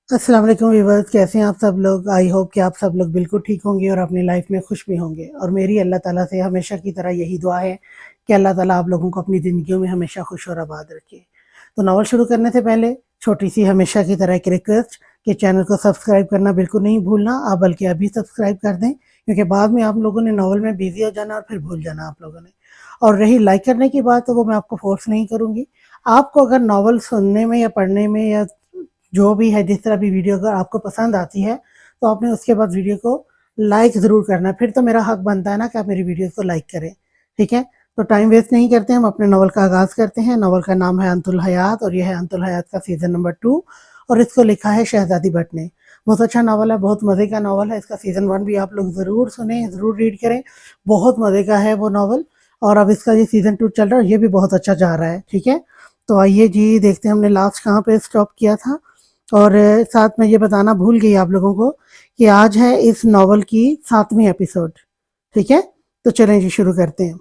अस्सलाम वालेकुम व्यूअर्स, कैसे हैं आप सब लोग। आई होप कि आप सब लोग बिल्कुल ठीक होंगे और अपनी लाइफ में खुश भी होंगे। और मेरी अल्लाह ताला से हमेशा की तरह यही दुआ है कि अल्लाह ताला आप लोगों को अपनी ज़िंदगियों में हमेशा खुश और आबाद रखे। तो नावल शुरू करने से पहले छोटी सी हमेशा की तरह एक रिक्वेस्ट कि चैनल को सब्सक्राइब करना बिल्कुल नहीं भूलना, आप बल्कि अभी सब्सक्राइब कर दें, क्योंकि बाद में आप लोगों ने नावल में बिजी हो जाना और फिर भूल जाना आप लोगों ने। और रही लाइक करने की बात, तो वो मैं आपको फोर्स नहीं करूँगी। आपको अगर नावल सुनने में या पढ़ने में या जो भी है, जिस तरह भी वीडियो अगर आपको पसंद आती है, तो आपने उसके बाद वीडियो को लाइक ज़रूर करना है। फिर तो मेरा हक बनता है ना कि आप मेरी वीडियोज़ को लाइक करें, ठीक है? तो टाइम वेस्ट नहीं करते, हम अपने नॉवल का आगाज़ करते हैं। नॉवल का नाम है अंतुल हयात और यह है अंतुल हयात का सीज़न नंबर 2 और इसको लिखा है शहज़ादी भट्ट ने। बहुत अच्छा नॉवल है, बहुत मज़े का नॉवल है। इसका सीज़न 1 भी आप लोग ज़रूर सुनें, ज़रूर रीड करें। बहुत मज़े का है वो नॉवल और अब इसका ये सीज़न 2 चल रहा है और ये भी बहुत अच्छा जा रहा है, ठीक है? तो आइए जी देखते हैं हमने लास्ट कहाँ पे स्टॉप किया था। और साथ में ये बताना भूल गई आप लोगों को कि आज है इस नॉवल की 7वीं एपिसोड, ठीक है? तो चलें जी शुरू करते हैं।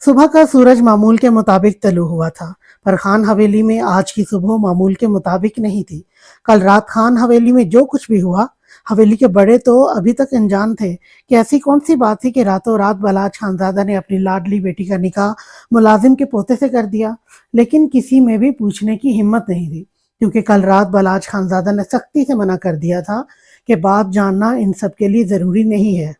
सुबह का सूरज मामूल के मुताबिक तलू हुआ था, पर खान हवेली में आज की सुबह मामूल के मुताबिक नहीं थी। कल रात खान हवेली में जो कुछ भी हुआ, हवेली के बड़े तो अभी तक अनजान थे कि ऐसी कौन सी बात थी कि रातों रात बलाज खानजादा ने अपनी लाडली बेटी का निकाह मुलाजिम के पोते से कर दिया। लेकिन किसी में भी पूछने की हिम्मत नहीं थी, क्योंकि कल रात बलाज खानजादा ने सख्ती से मना कर दिया था कि बात जानना इन सब के लिए ज़रूरी नहीं है।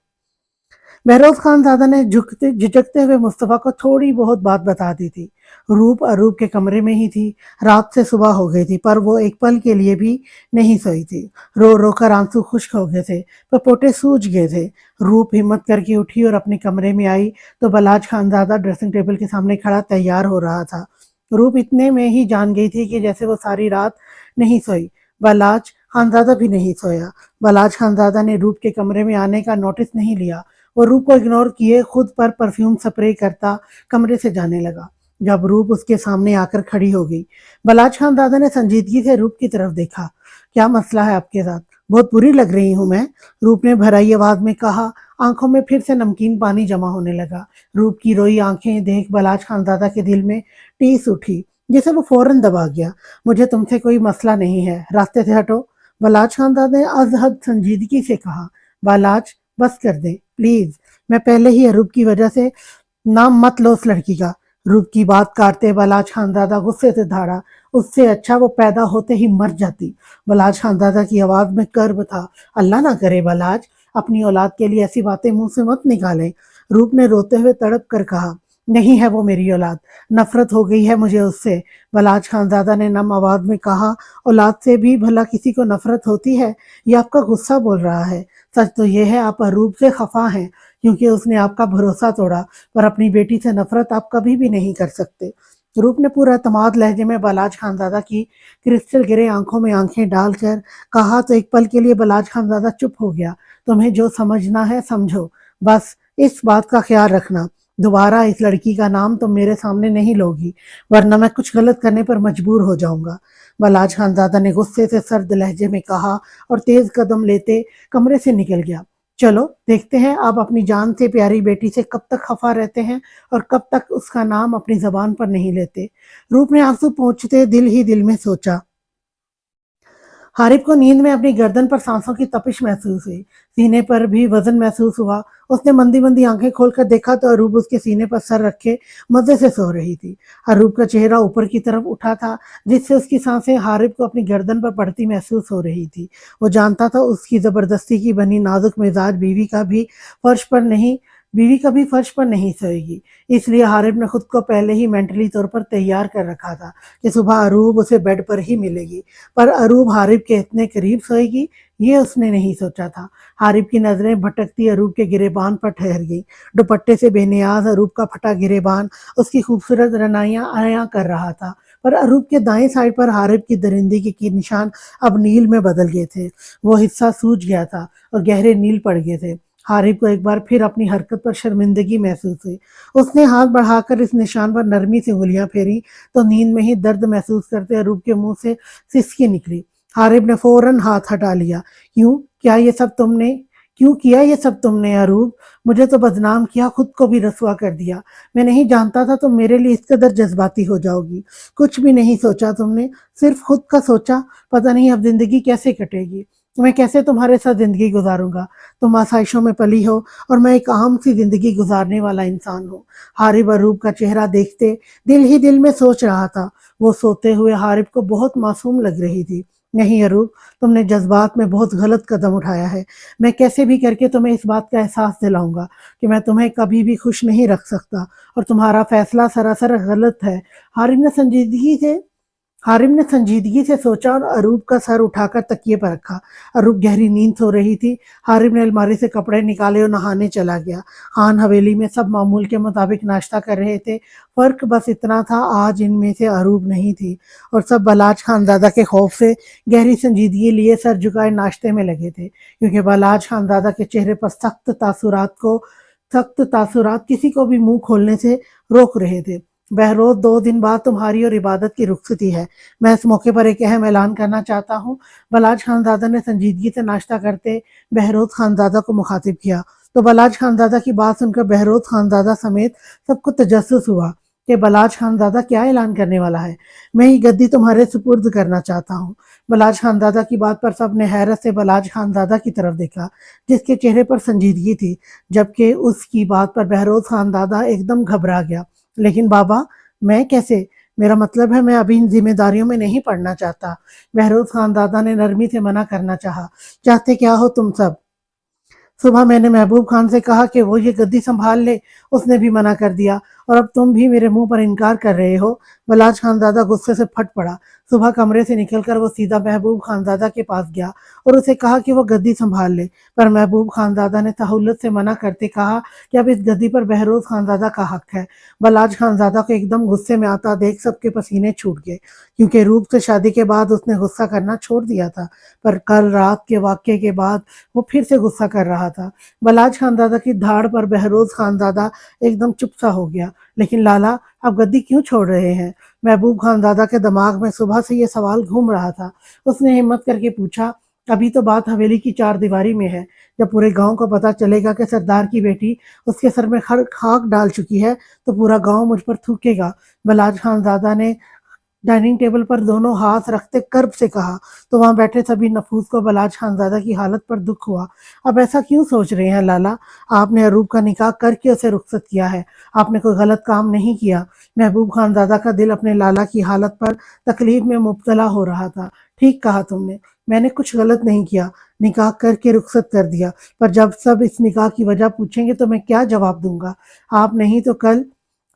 बहरोज खानजादा ने झिझकते हुए मुस्तफ़ा को थोड़ी बहुत बात बता दी थी। रूप अरूप के कमरे में ही थी। रात से सुबह हो गई थी, पर वो एक पल के लिए भी नहीं सोई थी। रो रो कर आंसू खुश्क हो गए थे, पपोटे सूज गए थे। रूप हिम्मत करके उठी और अपने कमरे में आई तो बलाज खानजादा ड्रेसिंग टेबल के सामने खड़ा तैयार हो रहा था। रूप इतने में ही जान गई थी कि जैसे वो सारी रात नहीं सोई। बलाज खानजादा भी नहीं सोया। बलाज खानजादा ने रूप के कमरे में आने का नोटिस नहीं लिया। वो रूप को इग्नोर किए खुद पर परफ्यूम स्प्रे करता कमरे से जाने लगा। जब रूप उसके सामने आकर खड़ी हो गई, बलाज खान दादा ने संजीदगी से रूप की तरफ देखा। क्या मसला है आपके साथ? बहुत बुरी लग रही हूं मैं, रूप ने भराई आवाज में कहा। आंखों में फिर से नमकीन पानी जमा होने लगा। रूप की रोई आंखें देख बलाज खानजादा के दिल में टीस उठी, जिसे वो फौरन दबा गया। मुझे तुमसे कोई मसला नहीं है, रास्ते से हटो, बलाज खानदादा ने अजहद संजीदगी से कहा। बलाज, बस कर दे प्लीज, मैं पहले ही अरूप की वजह से नाम मत लो उस लड़की का। रूप की बात काटते बलाज खानदादा गुस्से से धाड़ा। उससे अच्छा वो पैदा होते ही मर जाती। बलाज खानदादा की आवाज में कर्ब था। अल्लाह ना करे बलाज, अपनी औलाद के लिए ऐसी बातें मुंह से मत निकालें। रूप ने रोते हुए तड़प कर कहा। नहीं है वो मेरी औलाद, नफरत हो गई है मुझे उससे, बलाज खानजादा ने नम आवाज में कहा। औलाद से भी भला किसी को नफरत होती है? ये आपका गुस्सा बोल रहा है। सच तो ये है आप अरूप से खफा हैं, क्योंकि उसने आपका भरोसा तोड़ा, पर अपनी बेटी से नफरत आप कभी भी नहीं कर सकते। रूप ने पूरा तमाद लहजे में बलाज खानजादा की क्रिस्टल गिरे आंखों में आंखें डालकर कहा। तो एक पल के लिए बलाज खानजादा चुप हो गया। तुम्हें जो समझना है समझो, बस इस बात का ख्याल रखना, दोबारा इस लड़की का नाम तुम मेरे सामने नहीं लोगी, वरना मैं कुछ गलत करने पर मजबूर हो जाऊंगा, बलाज खानजादा ने गुस्से से सर्द लहजे में कहा और तेज कदम लेते कमरे से निकल गया। चलो देखते हैं आप अपनी जान से प्यारी बेटी से कब तक खफा रहते हैं और कब तक उसका नाम अपनी जबान पर नहीं लेते। रूप ने आंसू पोंछते दिल ही दिल में सोचा। हारिब को नींद में अपनी गर्दन पर सांसों की तपिश महसूस हुई। सीने पर भी वजन महसूस हुआ। उसने मंदी मंदी आंखें खोलकर देखा तो अरूब उसके सीने पर सर रखे मजे से सो रही थी। अरूब का चेहरा ऊपर की तरफ उठा था, जिससे उसकी सांसें हारिब को अपनी गर्दन पर पड़ती महसूस हो रही थी। वो जानता था उसकी जबरदस्ती की बनी नाजुक मिजाज बीवी कभी फर्श पर नहीं सोएगी। इसलिए हारिब ने खुद को पहले ही मेंटली तौर पर तैयार कर रखा था कि सुबह अरूब उसे बेड पर ही मिलेगी। पर अरूब हारिब के इतने करीब सोएगी, ये उसने नहीं सोचा था। हारिब की नजरें भटकती अरूब के गिरेबान पर ठहर गई। दुपट्टे से बेनियाज अरूब का फटा गिरेबान उसकी खूबसूरत रनाइयां आया कर रहा था। पर अरूब के दाएं साइड पर हारिब की दरिंदगी के निशान अब नील में बदल गए थे। वो हिस्सा सूज गया था और गहरे नील पड़ गए थे। हारिब को एक बार फिर अपनी हरकत पर शर्मिंदगी महसूस हुई। उसने हाथ बढ़ाकर इस निशान पर नरमी से उंगलियां फेरी तो नींद में ही दर्द महसूस करते अरूब के मुंह से सिसकी निकली। हारिब ने फौरन हाथ हटा लिया। क्यों? क्या ये सब तुमने क्यों किया ये सब तुमने अरूब? मुझे तो बदनाम किया, खुद को भी रसवा कर दिया। मैं नहीं जानता था तुम मेरे लिए इस कदर जज्बाती हो जाओगी। कुछ भी नहीं सोचा तुमने, सिर्फ खुद का सोचा। पता नहीं अब जिंदगी कैसे कटेगी, मैं कैसे तुम्हारे साथ जिंदगी गुजारूंगा। तुम आसाइशों में पली हो और मैं एक आम सी जिंदगी गुजारने वाला इंसान हूँ। हारिब अरूब का चेहरा देखते दिल ही दिल में सोच रहा था, वो सोते हुए हारिब को बहुत मासूम लग रही थी। नहीं अरूब, तुमने जज्बात में बहुत गलत कदम उठाया है। मैं कैसे भी करके तुम्हें इस बात का एहसास दिलाऊंगा कि मैं तुम्हें कभी भी खुश नहीं रख सकता और तुम्हारा फैसला सरासर गलत है। हारिब ने संजीदगी से हारिम ने संजीदगी से सोचा और अरूब का सर उठाकर तकिए पर रखा। अरूब गहरी नींद सो रही थी। हारिम ने अलमारी से कपड़े निकाले और नहाने चला गया। खान हवेली में सब मामूल के मुताबिक नाश्ता कर रहे थे। फर्क बस इतना था, आज इनमें से अरूब नहीं थी और सब बलाज खानजादा के खौफ से गहरी संजीदगी लिए सर झुकाए नाश्ते में लगे थे, क्योंकि बलाज खानजादा के चेहरे पर सख्त तासुरात किसी को भी मुंह खोलने से रोक रहे थे। बहरोज 2 दिन बाद तुम्हारी और इबादत की रुखसती है। मैं इस मौके पर एक अहम ऐलान करना चाहता हूँ। बलाज खानजादा ने संजीदगी से नाश्ता करते बहरोज खानजादा को मुखातिब किया, तो बलाज खानजादा की बात सुनकर बहरोज खानजादा समेत सबको तजस्सुस हुआ कि बलाज खानजादा क्या ऐलान करने वाला है। मैं ये गद्दी तुम्हारे सुपुर्द करना चाहता हूँ। बलाज खानजादा की बात पर सबने हैरत से बलाज खानजादा की तरफ देखा, जिसके चेहरे पर संजीदगी थी, जबकि उसकी बात पर बहरोज खानजादा एकदम घबरा गया। लेकिन बाबा, मैं कैसे? मेरा मतलब है मैं अभी इन जिम्मेदारियों में नहीं पड़ना चाहता। बहरोज खानदादा ने नरमी से मना करना चाहा। चाहते क्या हो तुम सब? सुबह मैंने महबूब खान से कहा कि वो ये गद्दी संभाल ले, उसने भी मना कर दिया और अब तुम भी मेरे मुंह पर इनकार कर रहे हो। बलाज खानजादा गुस्से से फट पड़ा। सुबह कमरे से निकलकर वो सीधा महबूब खानजादा के पास गया और उसे कहा कि वो गद्दी संभाल ले, पर महबूब खानजादा ने सहूलत से मना करते कहा कि अब इस गद्दी पर बहरोज खानजादा का हक है। बलाज खानजादा को एकदम गुस्से में आता देख सबके पसीने छूट गए, क्योंकि रूप से शादी के बाद उसने गुस्सा करना छोड़ दिया था, पर कल रात के वाक्य के बाद वो फिर से गुस्सा कर रहा था। बलाज खानजादा की धाड़ पर बहरोज खानजादा एकदम चुप सा हो गया। लेकिन लाला, आप गद्दी क्यों छोड़ रहे हैं? महबूब खानजादा के दिमाग में सुबह से ये सवाल घूम रहा था। उसने हिम्मत करके पूछा, अभी तो बात हवेली की 4 दीवारी में है। जब पूरे गांव को पता चलेगा कि सरदार की बेटी उसके सर में खाक डाल चुकी है, तो पूरा गांव मुझ पर थूकेगा। बलाज खानजादा ने डाइनिंग टेबल पर दोनों हाथ रखते कर्ब से कहा, तो वहां बैठे सभी नफूस को बलाज खानजादा की हालत पर दुख हुआ। अब ऐसा क्यों सोच रहे हैं लाला? आपने अरूब का निकाह करके उसे रुखसत किया है, आपने कोई गलत काम नहीं किया। महबूब खानजादा का दिल अपने लाला की हालत पर तकलीफ में मुब्तला हो रहा था। ठीक कहा तुमने, मैंने कुछ गलत नहीं किया, निकाह करके रुखसत कर दिया, पर जब सब इस निकाह की वजह पूछेंगे तो मैं क्या जवाब दूंगा? आप नहीं तो कल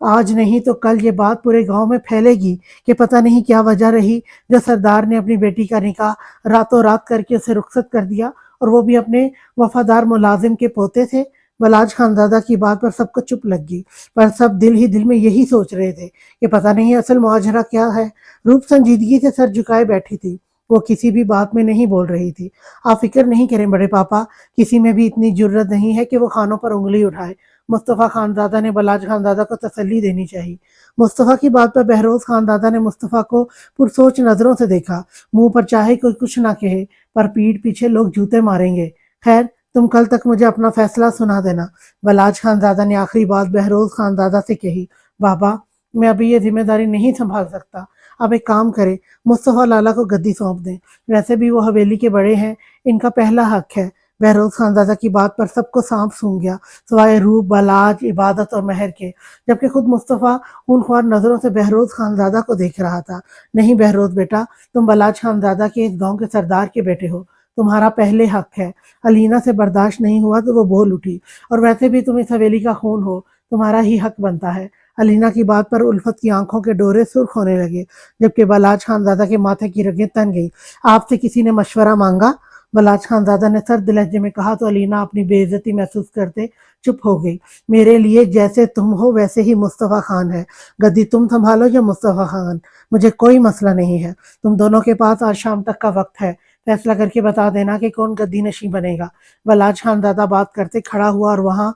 आज नहीं तो कल ये बात पूरे गांव में फैलेगी कि पता नहीं क्या वजह रही जो सरदार ने अपनी बेटी का निकाह रातों रात करके उसे रुखसत कर दिया, और वो भी अपने वफादार मुलाजिम के पोते थे। बलाज खानजादा की बात पर सबको चुप लग गई, पर सब दिल ही दिल में यही सोच रहे थे कि पता नहीं असल मुआजरा क्या है। रूप संजीदगी से सर झुकाए बैठी थी, वो किसी भी बात में नहीं बोल रही थी। आप फिक्र नहीं करें बड़े पापा, किसी में भी इतनी जुर्रत नहीं है कि वो खानों पर उंगली उठाए। मुस्तफ़ा खानजादा ने बलाज खानजादा को तसल्ली देनी चाहिए। मुस्तफ़ा की बात पर बहरोज खानजादा ने मुस्तफ़ा को पुरसोच नजरों से देखा। मुंह पर चाहे कोई कुछ ना कहे, पर पीठ पीछे लोग जूते मारेंगे। खैर, तुम कल तक मुझे अपना फैसला सुना देना। बलाज खानजादा ने आखिरी बात बहरोज खानजादा से कही। बाबा, मैं अभी ये जिम्मेदारी नहीं संभाल सकता। आप एक काम करें, मुस्तफ़ा लाला को गद्दी सौंप दें। वैसे भी वो हवेली के बड़े हैं, इनका पहला हक है। बहरोज खानजादा की बात पर सबको सांप सूंघ गया, सिवाय रूप, बलाज, इबादत और महर के, जबकि खुद मुस्तफ़ा खूनख्वार नजरों से बहरोज खानजादा को देख रहा था। नहीं बहरोज बेटा, तुम बलाज खानजादा के इस गांव के सरदार के बेटे हो, तुम्हारा पहले हक है। अलीना से बर्दाश्त नहीं हुआ तो वो बोल उठी, और वैसे भी तुम इस हवेली का खून हो, तुम्हारा ही हक बनता है। अलीना की बात पर उल्फत की आंखों के डोरे सुर्ख होने लगे, जबकि बलाज खानजादा के माथे की रगें तन गई। आपसे किसी ने मशवरा मांगा? बलाज खानजादा ने सर्द लहजे में कहा, तो अलीना अपनी बेइज्जती महसूस करते चुप हो गई। मेरे लिए जैसे तुम हो वैसे ही मुस्तफ़ा खान है। गद्दी तुम संभालो या मुस्तफ़ा खान, मुझे कोई मसला नहीं है। तुम दोनों के पास आज शाम तक का वक्त है, फैसला करके बता देना कि कौन गद्दी नशीं बनेगा। बलाज खानजादा बात करते खड़ा हुआ और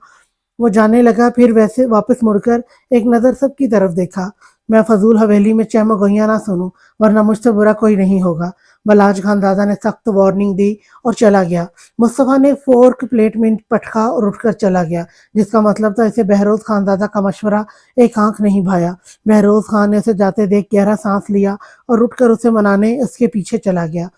वो जाने लगा, फिर वैसे वापस मुड़कर एक नज़र सबकी तरफ देखा। मैं फजूल हवेली में चहमगोइयां ना सुनूं, वरना मुझसे बुरा कोई नहीं होगा। बलाज खानदादा ने सख्त वार्निंग दी और चला गया। मुस्तफ़ा ने फोर्क प्लेट में पटका और उठकर चला गया, जिसका मतलब था इसे बहरोज खानदादा का मशवरा एक आंख नहीं भाया। बहरोज खान ने उसे जाते देख गहरा सांस लिया और उठकर उसे मनाने उसके पीछे चला गया।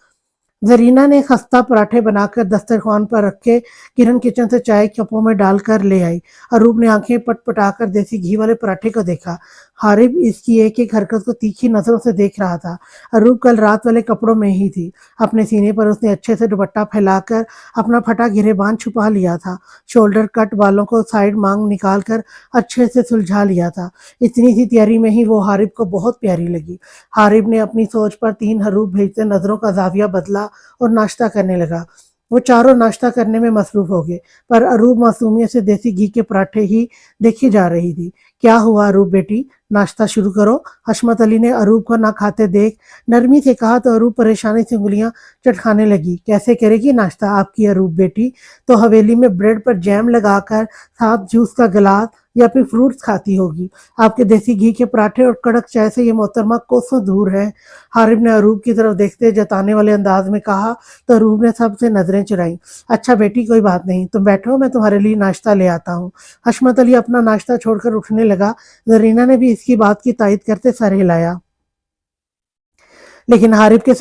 जरीना ने खस्ता पराठे बनाकर दस्तरखान पर रखे किरण किचन से चाय कपों में डालकर ले आई। अरूब ने आंखें पटपटाकर देसी घी वाले पराठे को देखा। हारिब इसकी एक एक हरकत को तीखी नजरों से देख रहा था। अरूब कल रात वाले कपड़ों में ही थी। अपने सीने पर उसने अच्छे से दुपट्टा फैलाकर अपना फटा गिरेबान छुपा लिया था। शोल्डर कट बालों को साइड मांग निकाल कर अच्छे से सुलझा लिया था। इतनी सी तैयारी में ही वो हारिब को बहुत प्यारी लगी। हारिब ने अपनी सोच पर 3 हरूब भेजते नजरों का जाविया बदला और नाश्ता करने लगा। वो चारों नाश्ता करने में मसरूफ हो गए, पर अरूब मासूमियत से देसी घी के पराठे ही देखी जा रही थी। क्या हुआ अरूब बेटी, नाश्ता शुरू करो। हशमत अली ने अरूब को ना खाते देख नरमी से कहा तो अरूब परेशानी से उंगलियां चटखाने लगी। कैसे करेगी नाश्ता आपकी अरूब बेटी? तो हवेली में ब्रेड पर जैम लगाकर साथ जूस का गिलास या फिर फ्रूट्स खाती होगी। आपके देसी घी के पराठे और कड़क चाय से ये मोहतरमा कोसों दूर है। हारिब ने अरूब की तरफ देखते जताने वाले अंदाज में कहा तो अरूब ने सबसे नजरें चुराई। अच्छा बेटी कोई बात नहीं, तुम बैठो, मैं तुम्हारे लिए नाश्ता ले आता हूँ। हशमत अली अपना नाश्ता छोड़कर उठने लगा। जरीना ने भी इसकी बात की तायद करते सर हिलाया, लेकिन हारिब के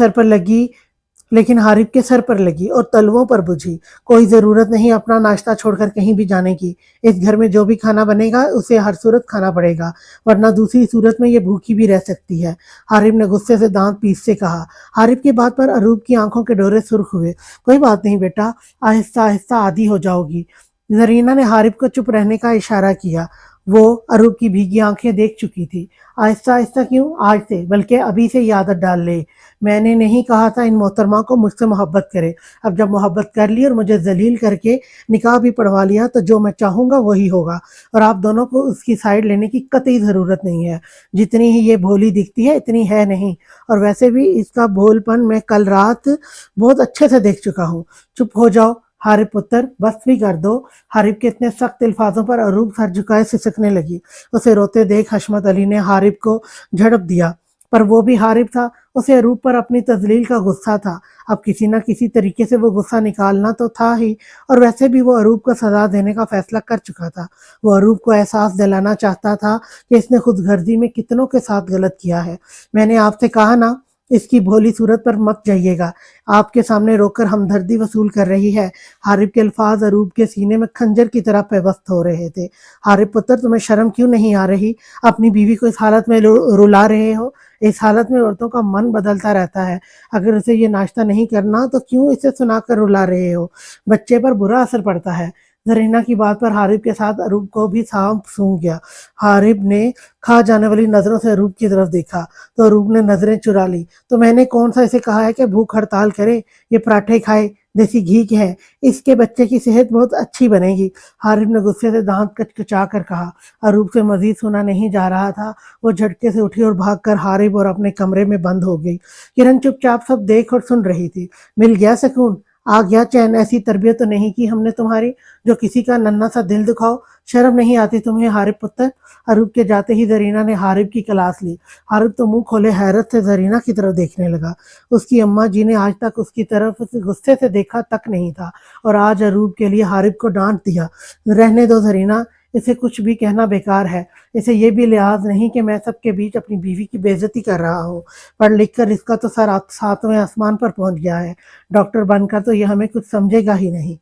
सर पर लगी और तलवों पर बुझी। कोई जरूरत नहीं अपना नाश्ता छोड़कर कहीं भी जाने की। इस घर में जो भी खाना बनेगा उसे हर सूरत खाना पड़ेगा, वरना दूसरी सूरत में ये भूखी भी रह सकती है। हारिब ने गुस्से से दांत पीस से कहा। हारिब की बात पर अरूब की आंखों के डोरे सुर्ख हुए। कोई बात नहीं बेटा, आहिस्ता आहिस्ता आदी हो जाओगी। जरीना ने हारिब को चुप रहने का इशारा किया। वो अरूब की भीगी आंखें देख चुकी थी। आहिस्ता आहिस्ता क्यों, आज से, बल्कि अभी से ये आदत डाल ले। मैंने नहीं कहा था इन मोहतरमा को मुझसे मोहब्बत करे। अब जब मोहब्बत कर ली और मुझे जलील करके निकाह भी पढ़वा लिया तो जो मैं चाहूंगा वही होगा, और आप दोनों को उसकी साइड लेने की कतई ज़रूरत नहीं है। जितनी ही ये भोली दिखती है इतनी है नहीं, और वैसे भी इसका भोलपन मैं कल रात बहुत अच्छे से देख चुका हूँ। चुप हो जाओ हारिब पुत्र, बस भी कर दो। हारिब के इतने सख्त अल्फाजों पर अरूब सर झुकाए सिसकने लगी। उसे रोते देख हशमत अली ने हारिब को झड़प दिया, पर वो भी हारिब था। उसे अरूब पर अपनी तजलील का गुस्सा था। अब किसी न किसी तरीके से वो गुस्सा निकालना तो था ही, और वैसे भी वो अरूब को सजा देने का फैसला कर चुका था। वो अरूब को एहसास दिलाना चाहता था कि इसने खुद गर्जी में कितनों के साथ गलत किया है। मैंने आपसे कहा ना, इसकी भोली सूरत पर मत जाइएगा। आपके सामने रोकर हमदर्दी वसूल कर रही है। हारिब के अल्फाज अरूब के सीने में खंजर की तरह पेवस्त हो रहे थे। हारिब पुत्र, तुम्हें शर्म क्यों नहीं आ रही? अपनी बीवी को इस हालत में रुला रहे हो। इस हालत में औरतों का मन बदलता रहता है। अगर उसे ये नाश्ता नहीं करना तो क्यों इसे सुनाकर रुला रहे हो? बच्चे पर बुरा असर पड़ता है। जरीना की बात पर हारिब के साथ अरूब को भी सांप सूंघ गया। हारिब ने खा जाने वाली नजरों से अरूब की तरफ देखा तो अरूब ने नजरें चुरा ली। तो मैंने कौन सा इसे कहा है कि भूख हड़ताल करे? ये पराठे खाए, देसी घी के हैं, इसके बच्चे की सेहत बहुत अच्छी बनेगी। हारिब ने गुस्से से दांत कचकचा कर कहा। अरूब से मजीद सुना नहीं जा रहा था। वो झटके से उठी और भागकर हारिब और अपने कमरे में बंद हो गई। किरण चुपचाप सब देख और सुन रही थी। मिल गया सुकून, आ गया चैन। ऐसी तरबियत तो नहीं की हमने तुम्हारी जो किसी का नन्हा सा दिल दुखाओ। शर्म नहीं आती तुम्हें हारिब पुत्र? अरूब के जाते ही जरीना ने हारिब की क्लास ली। हारिब तो मुंह खोले हैरत से जरीना की तरफ देखने लगा। उसकी अम्मा जी ने आज तक उसकी तरफ गुस्से से देखा तक नहीं था, और आज अरूब के लिए हारिब को डांट दिया। रहने दो जरीना, इसे कुछ भी कहना बेकार है। इसे ये भी लिहाज नहीं कि मैं सबके बीच अपनी बीवी की बेइज्जती कर रहा हूँ। पढ़ लिख कर इसका तो सर 7वें आसमान पर पहुंच गया है। डॉक्टर बनकर तो ये हमें कुछ समझेगा ही नहीं।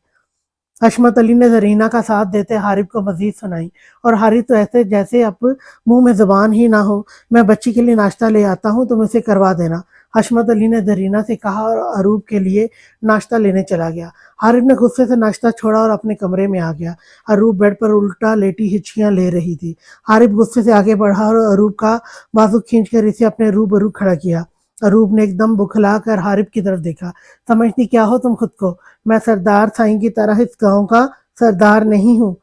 हशमत अली ने जरीना का साथ देते हारिब को मजीद सुनाई, और हारिब तो ऐसे जैसे अब मुंह में जुबान ही ना हो। मैं बच्ची के लिए नाश्ता ले आता हूँ, तुम इसे करवा देना। हशमत अली ने जरीना से कहा और अरूब के लिए नाश्ता लेने चला गया। हारिब ने गुस्से से नाश्ता छोड़ा और अपने कमरे में आ गया। अरूब बेड पर उल्टा लेटी हिचकियां ले रही थी। हारिब गुस्से से आगे बढ़ा और अरूब का बाजू खींचकर इसे अपने रूबरू खड़ा किया। अरूब ने एकदम बुखला कर हारिब की तरफ देखा। समझती क्या हो तुम खुद को? मैं सरदार साईं की तरह इस गांव का सरदार नहीं हूँ,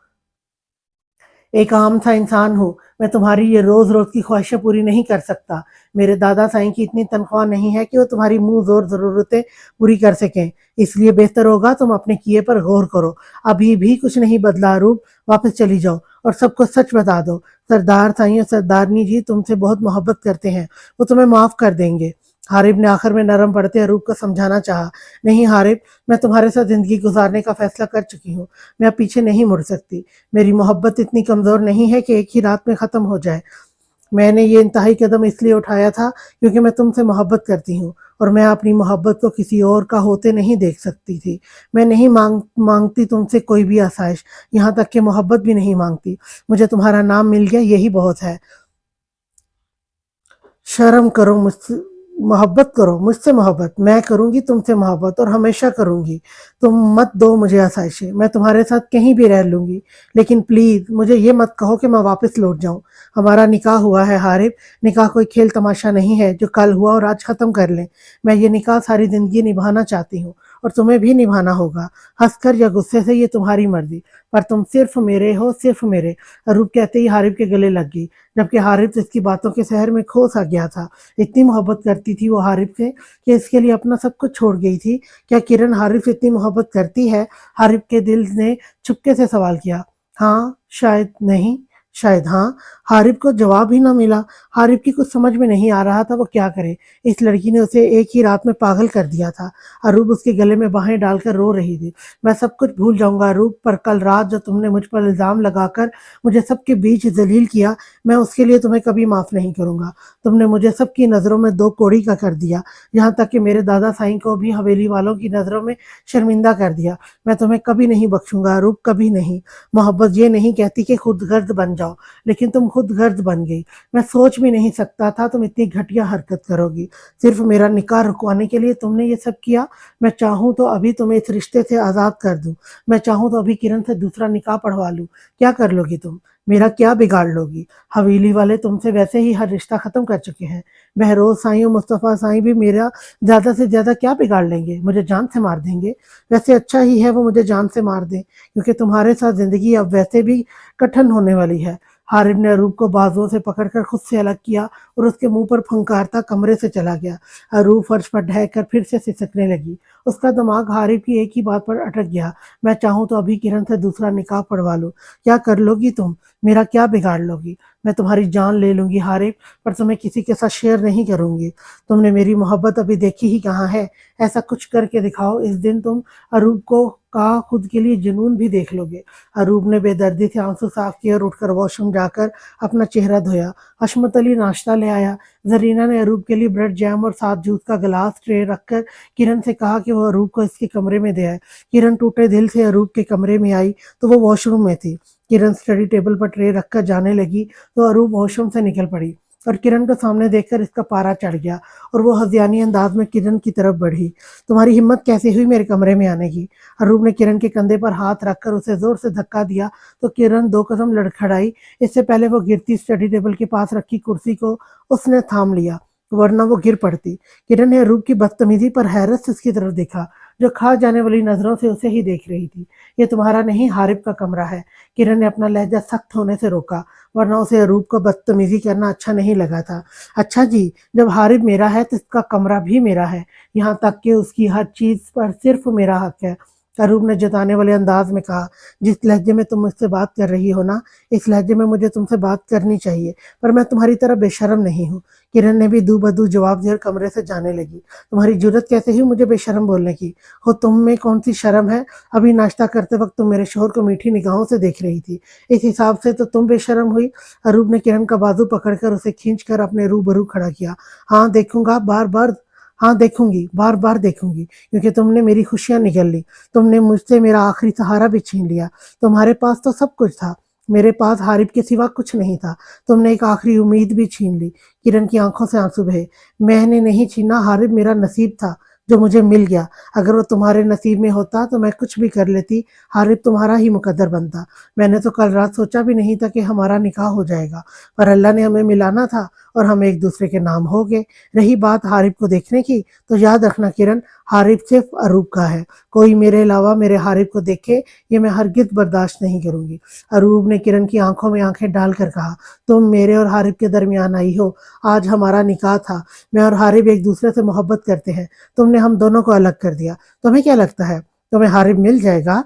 एक आम सा इंसान हूँ। मैं तुम्हारी ये रोज रोज की ख्वाहिशें पूरी नहीं कर सकता। मेरे दादा साईं की इतनी तनख्वाह नहीं है कि वो तुम्हारी मुंह जोर जरूरतें पूरी कर सकें। इसलिए बेहतर होगा तुम अपने किए पर गौर करो। अभी भी कुछ नहीं बदला अरूब, वापस चली जाओ और सबको सच बता दो। सरदार साईं और सरदारनी जी तुमसे बहुत मोहब्बत करते हैं, वो तुम्हें माफ कर देंगे। हारिब ने आखिर में नरम पड़ते अरूब को समझाना चाहा। नहीं हारिब, मैं तुम्हारे साथ जिंदगी गुजारने का फैसला कर चुकी हूँ। मैं अब पीछे नहीं मुड़ सकती। मेरी मोहब्बत इतनी कमजोर नहीं है कि एक ही रात में खत्म हो जाए। मैंने ये इंतहाई कदम इसलिए उठाया था क्योंकि मैं तुमसे मोहब्बत करती हूँ और मैं अपनी मोहब्बत को किसी और का होते नहीं देख सकती थी। मैं नहीं मांगती तुमसे कोई भी आसाइश, यहाँ तक कि मोहब्बत भी नहीं मांगती। मुझे तुम्हारा नाम मिल गया, यही बहुत है। शर्म करो मुझसे, मोहब्बत करो मुझसे, मोहब्बत मैं करूंगी तुमसे मोहब्बत और हमेशा करूंगी। तुम मत दो मुझे आसाइशें, मैं तुम्हारे साथ कहीं भी रह लूंगी, लेकिन प्लीज मुझे ये मत कहो कि मैं वापस लौट जाऊं। हमारा निकाह हुआ है हारिब, निकाह कोई खेल तमाशा नहीं है जो कल हुआ और आज खत्म कर लें। मैं ये निकाह सारी जिंदगी निभाना चाहती हूँ और तुम्हें भी निभाना होगा, हंसकर या गुस्से से, ये तुम्हारी मर्जी, पर तुम सिर्फ मेरे हो, सिर्फ मेरे। अरूब कहते ही हारिब के गले लग गई, जबकि हारिब तो इसकी बातों के शहर में खो सा गया था। इतनी मोहब्बत करती थी वो हारिब से कि इसके लिए अपना सब कुछ छोड़ गई थी। क्या किरण हारिब से इतनी मोहब्बत करती है? हारिब के दिल ने चुपके से सवाल किया। हाँ, शायद नहीं, शायद हाँ। हारिब को जवाब ही ना मिला। हारिब की कुछ समझ में नहीं आ रहा था वो क्या करे। इस लड़की ने उसे एक ही रात में पागल कर दिया था। अरूब उसके गले में बाहें डालकर रो रही थी। मैं सब कुछ भूल जाऊंगा अरूब, पर कल रात जो तुमने मुझ पर इल्जाम लगाकर मुझे सबके बीच जलील किया, मैं उसके लिए तुम्हें कभी माफ नहीं करूंगा। तुमने मुझे सबकी नजरों में दो कौड़ी का कर दिया, यहाँ तक कि मेरे दादा साईं को भी हवेली वालों की नजरों में शर्मिंदा कर दिया। मैं तुम्हें कभी नहीं बख्शूंगा अरूब, कभी नहीं। मोहब्बत ये नहीं कहती कि खुद गर्द बन जाओ, लेकिन तुम खुद गर्द बन गई। मैं सोच भी नहीं सकता था तुम इतनी घटिया हरकत करोगी। सिर्फ मेरा निकाह रुकवाने के लिए तुमने ये सब किया। मैं चाहूँ तो अभी तुम्हें इस रिश्ते से आज़ाद कर दूँ। मैं चाहूँ तो अभी किरण से दूसरा निकाह पढ़वा लूँ। क्या कर लोगी तुम? मेरा क्या बिगाड़ लोगी? हवेली वाले तुमसे वैसे ही हर रिश्ता खत्म कर चुके हैं। बहरोज साईं और मुस्तफ़ा साईं भी मेरा ज़्यादा से ज़्यादा क्या बिगाड़ लेंगे? मुझे जान से मार देंगे। वैसे अच्छा ही है वो मुझे जान से मार दें, क्योंकि तुम्हारे साथ ज़िंदगी अब वैसे भी कठिन होने वाली है। हारिब ने अरूब को बाजुओं से पकड़कर खुद से अलग किया और उसके मुंह पर फंकारता कमरे से चला गया। अरूब फर्श पर ढह कर फिर से सिसकने लगी। उसका दिमाग हारिब की एक ही बात पर अटक गया। मैं चाहूँ तो अभी किरण से दूसरा निकाह पढ़वा लूँ। क्या कर लोगी तुम? मेरा क्या बिगाड़ लोगी? मैं तुम्हारी जान ले लूंगी हारिब, पर तुम्हें किसी के साथ शेयर नहीं करूंगी। तुमने मेरी मोहब्बत अभी देखी ही कहाँ है? ऐसा कुछ करके दिखाओ, इस दिन तुम अरूब को का खुद के लिए जुनून भी देख लोगे। अरूब ने बेदर्दी से आंसू साफ किए और उठकर वॉशरूम जाकर अपना चेहरा धोया। हशमत अली नाश्ता ले आया। जरीना ने अरूब के लिए ब्रेड जैम और 7 जूस का गिलास ट्रे रखकर किरण से कहा कि वो अरूब को इसके कमरे में दे आए। किरण टूटे दिल से अरूब के कमरे में आई तो वो वॉशरूम में थी। किरण स्टडी टेबल पर ट्रे रखकर जाने लगी तो अरूब वॉशरूम से निकल पड़ी और किरण को सामने देखकर इसका पारा चढ़ गया और वो हज़ियानी अंदाज में किरण की तरफ बढ़ी। तुम्हारी हिम्मत कैसे हुई मेरे कमरे में आने की? अरूब ने किरण के कंधे पर हाथ रखकर उसे जोर से धक्का दिया तो किरण दो कदम लड़खड़ाई। इससे पहले वो गिरती स्टडी टेबल के पास रखी कुर्सी को उसने थाम लिया, वरना वो गिर पड़ती। किरण ने अरूब की बदतमीजी पर हैरत से उसकी तरफ देखा, जो खा जाने वाली नजरों से उसे ही देख रही थी। ये तुम्हारा नहीं, हारिब का कमरा है। किरण ने अपना लहजा सख्त होने से रोका, वरना उसे अरूब को बदतमीजी करना अच्छा नहीं लगा था। अच्छा जी, जब हारिब मेरा है तो इसका कमरा भी मेरा है, यहाँ तक कि उसकी हर चीज पर सिर्फ मेरा हक है। अरूब ने जताने वाले अंदाज में कहा, जिस लहजे में तुम मुझसे बात कर रही हो ना, इस लहजे में मुझे तुमसे बात करनी चाहिए, पर मैं तुम्हारी तरह बेशर्म नहीं हूँ। किरण ने भी दू बदू जवाब देकर कमरे से जाने लगी। तुम्हारी जुर्रत कैसे हुई मुझे बेशर्म बोलने की? हो, तुम में कौन सी शर्म है? अभी नाश्ता करते वक्त तुम मेरे शोहर को मीठी निगाहों से देख रही थी, इस हिसाब से तो तुम बेशर्म हुई। अरूब ने किरण का बाजू पकड़कर उसे खींचकर अपने रूबरू खड़ा किया। हाँ देखूंगा, बार बार, हाँ देखूंगी, बार बार देखूंगी, क्योंकि तुमने मेरी खुशियां निगल ली। तुमने मुझसे मेरा आखिरी सहारा भी छीन लिया। तुम्हारे पास तो सब कुछ था, मेरे पास हारिब के सिवा कुछ नहीं था। तुमने एक आखिरी उम्मीद भी छीन ली। किरण की आंखों से आंसू बहे। मैंने नहीं छीना, हारिब मेरा नसीब था जो मुझे मिल गया। अगर वो तुम्हारे नसीब में होता तो मैं कुछ भी कर लेती। हारिब तुम्हारा ही मुकद्दर बनता। मैंने तो कल रात सोचा भी नहीं था कि हमारा निकाह हो जाएगा, पर अल्लाह ने हमें मिलाना था और हम एक दूसरे के नाम हो गए। रही बात हारिब को देखने की, तो याद रखना किरण, हारिब सिर्फ अरूब का है। कोई मेरे अलावा मेरे हारिब को देखे, ये मैं हरगिज बर्दाश्त नहीं करूंगी। अरूब ने किरण की आंखों में आंखें डालकर कहा, तुम मेरे और हारिब के दरमियान आई हो। आज हमारा निकाह था। मैं और हारिब एक दूसरे से मोहब्बत करते हैं। तुमने हम दोनों को अलग कर दिया। तुम्हें क्या लगता है तुम्हें हारिब मिल जाएगा?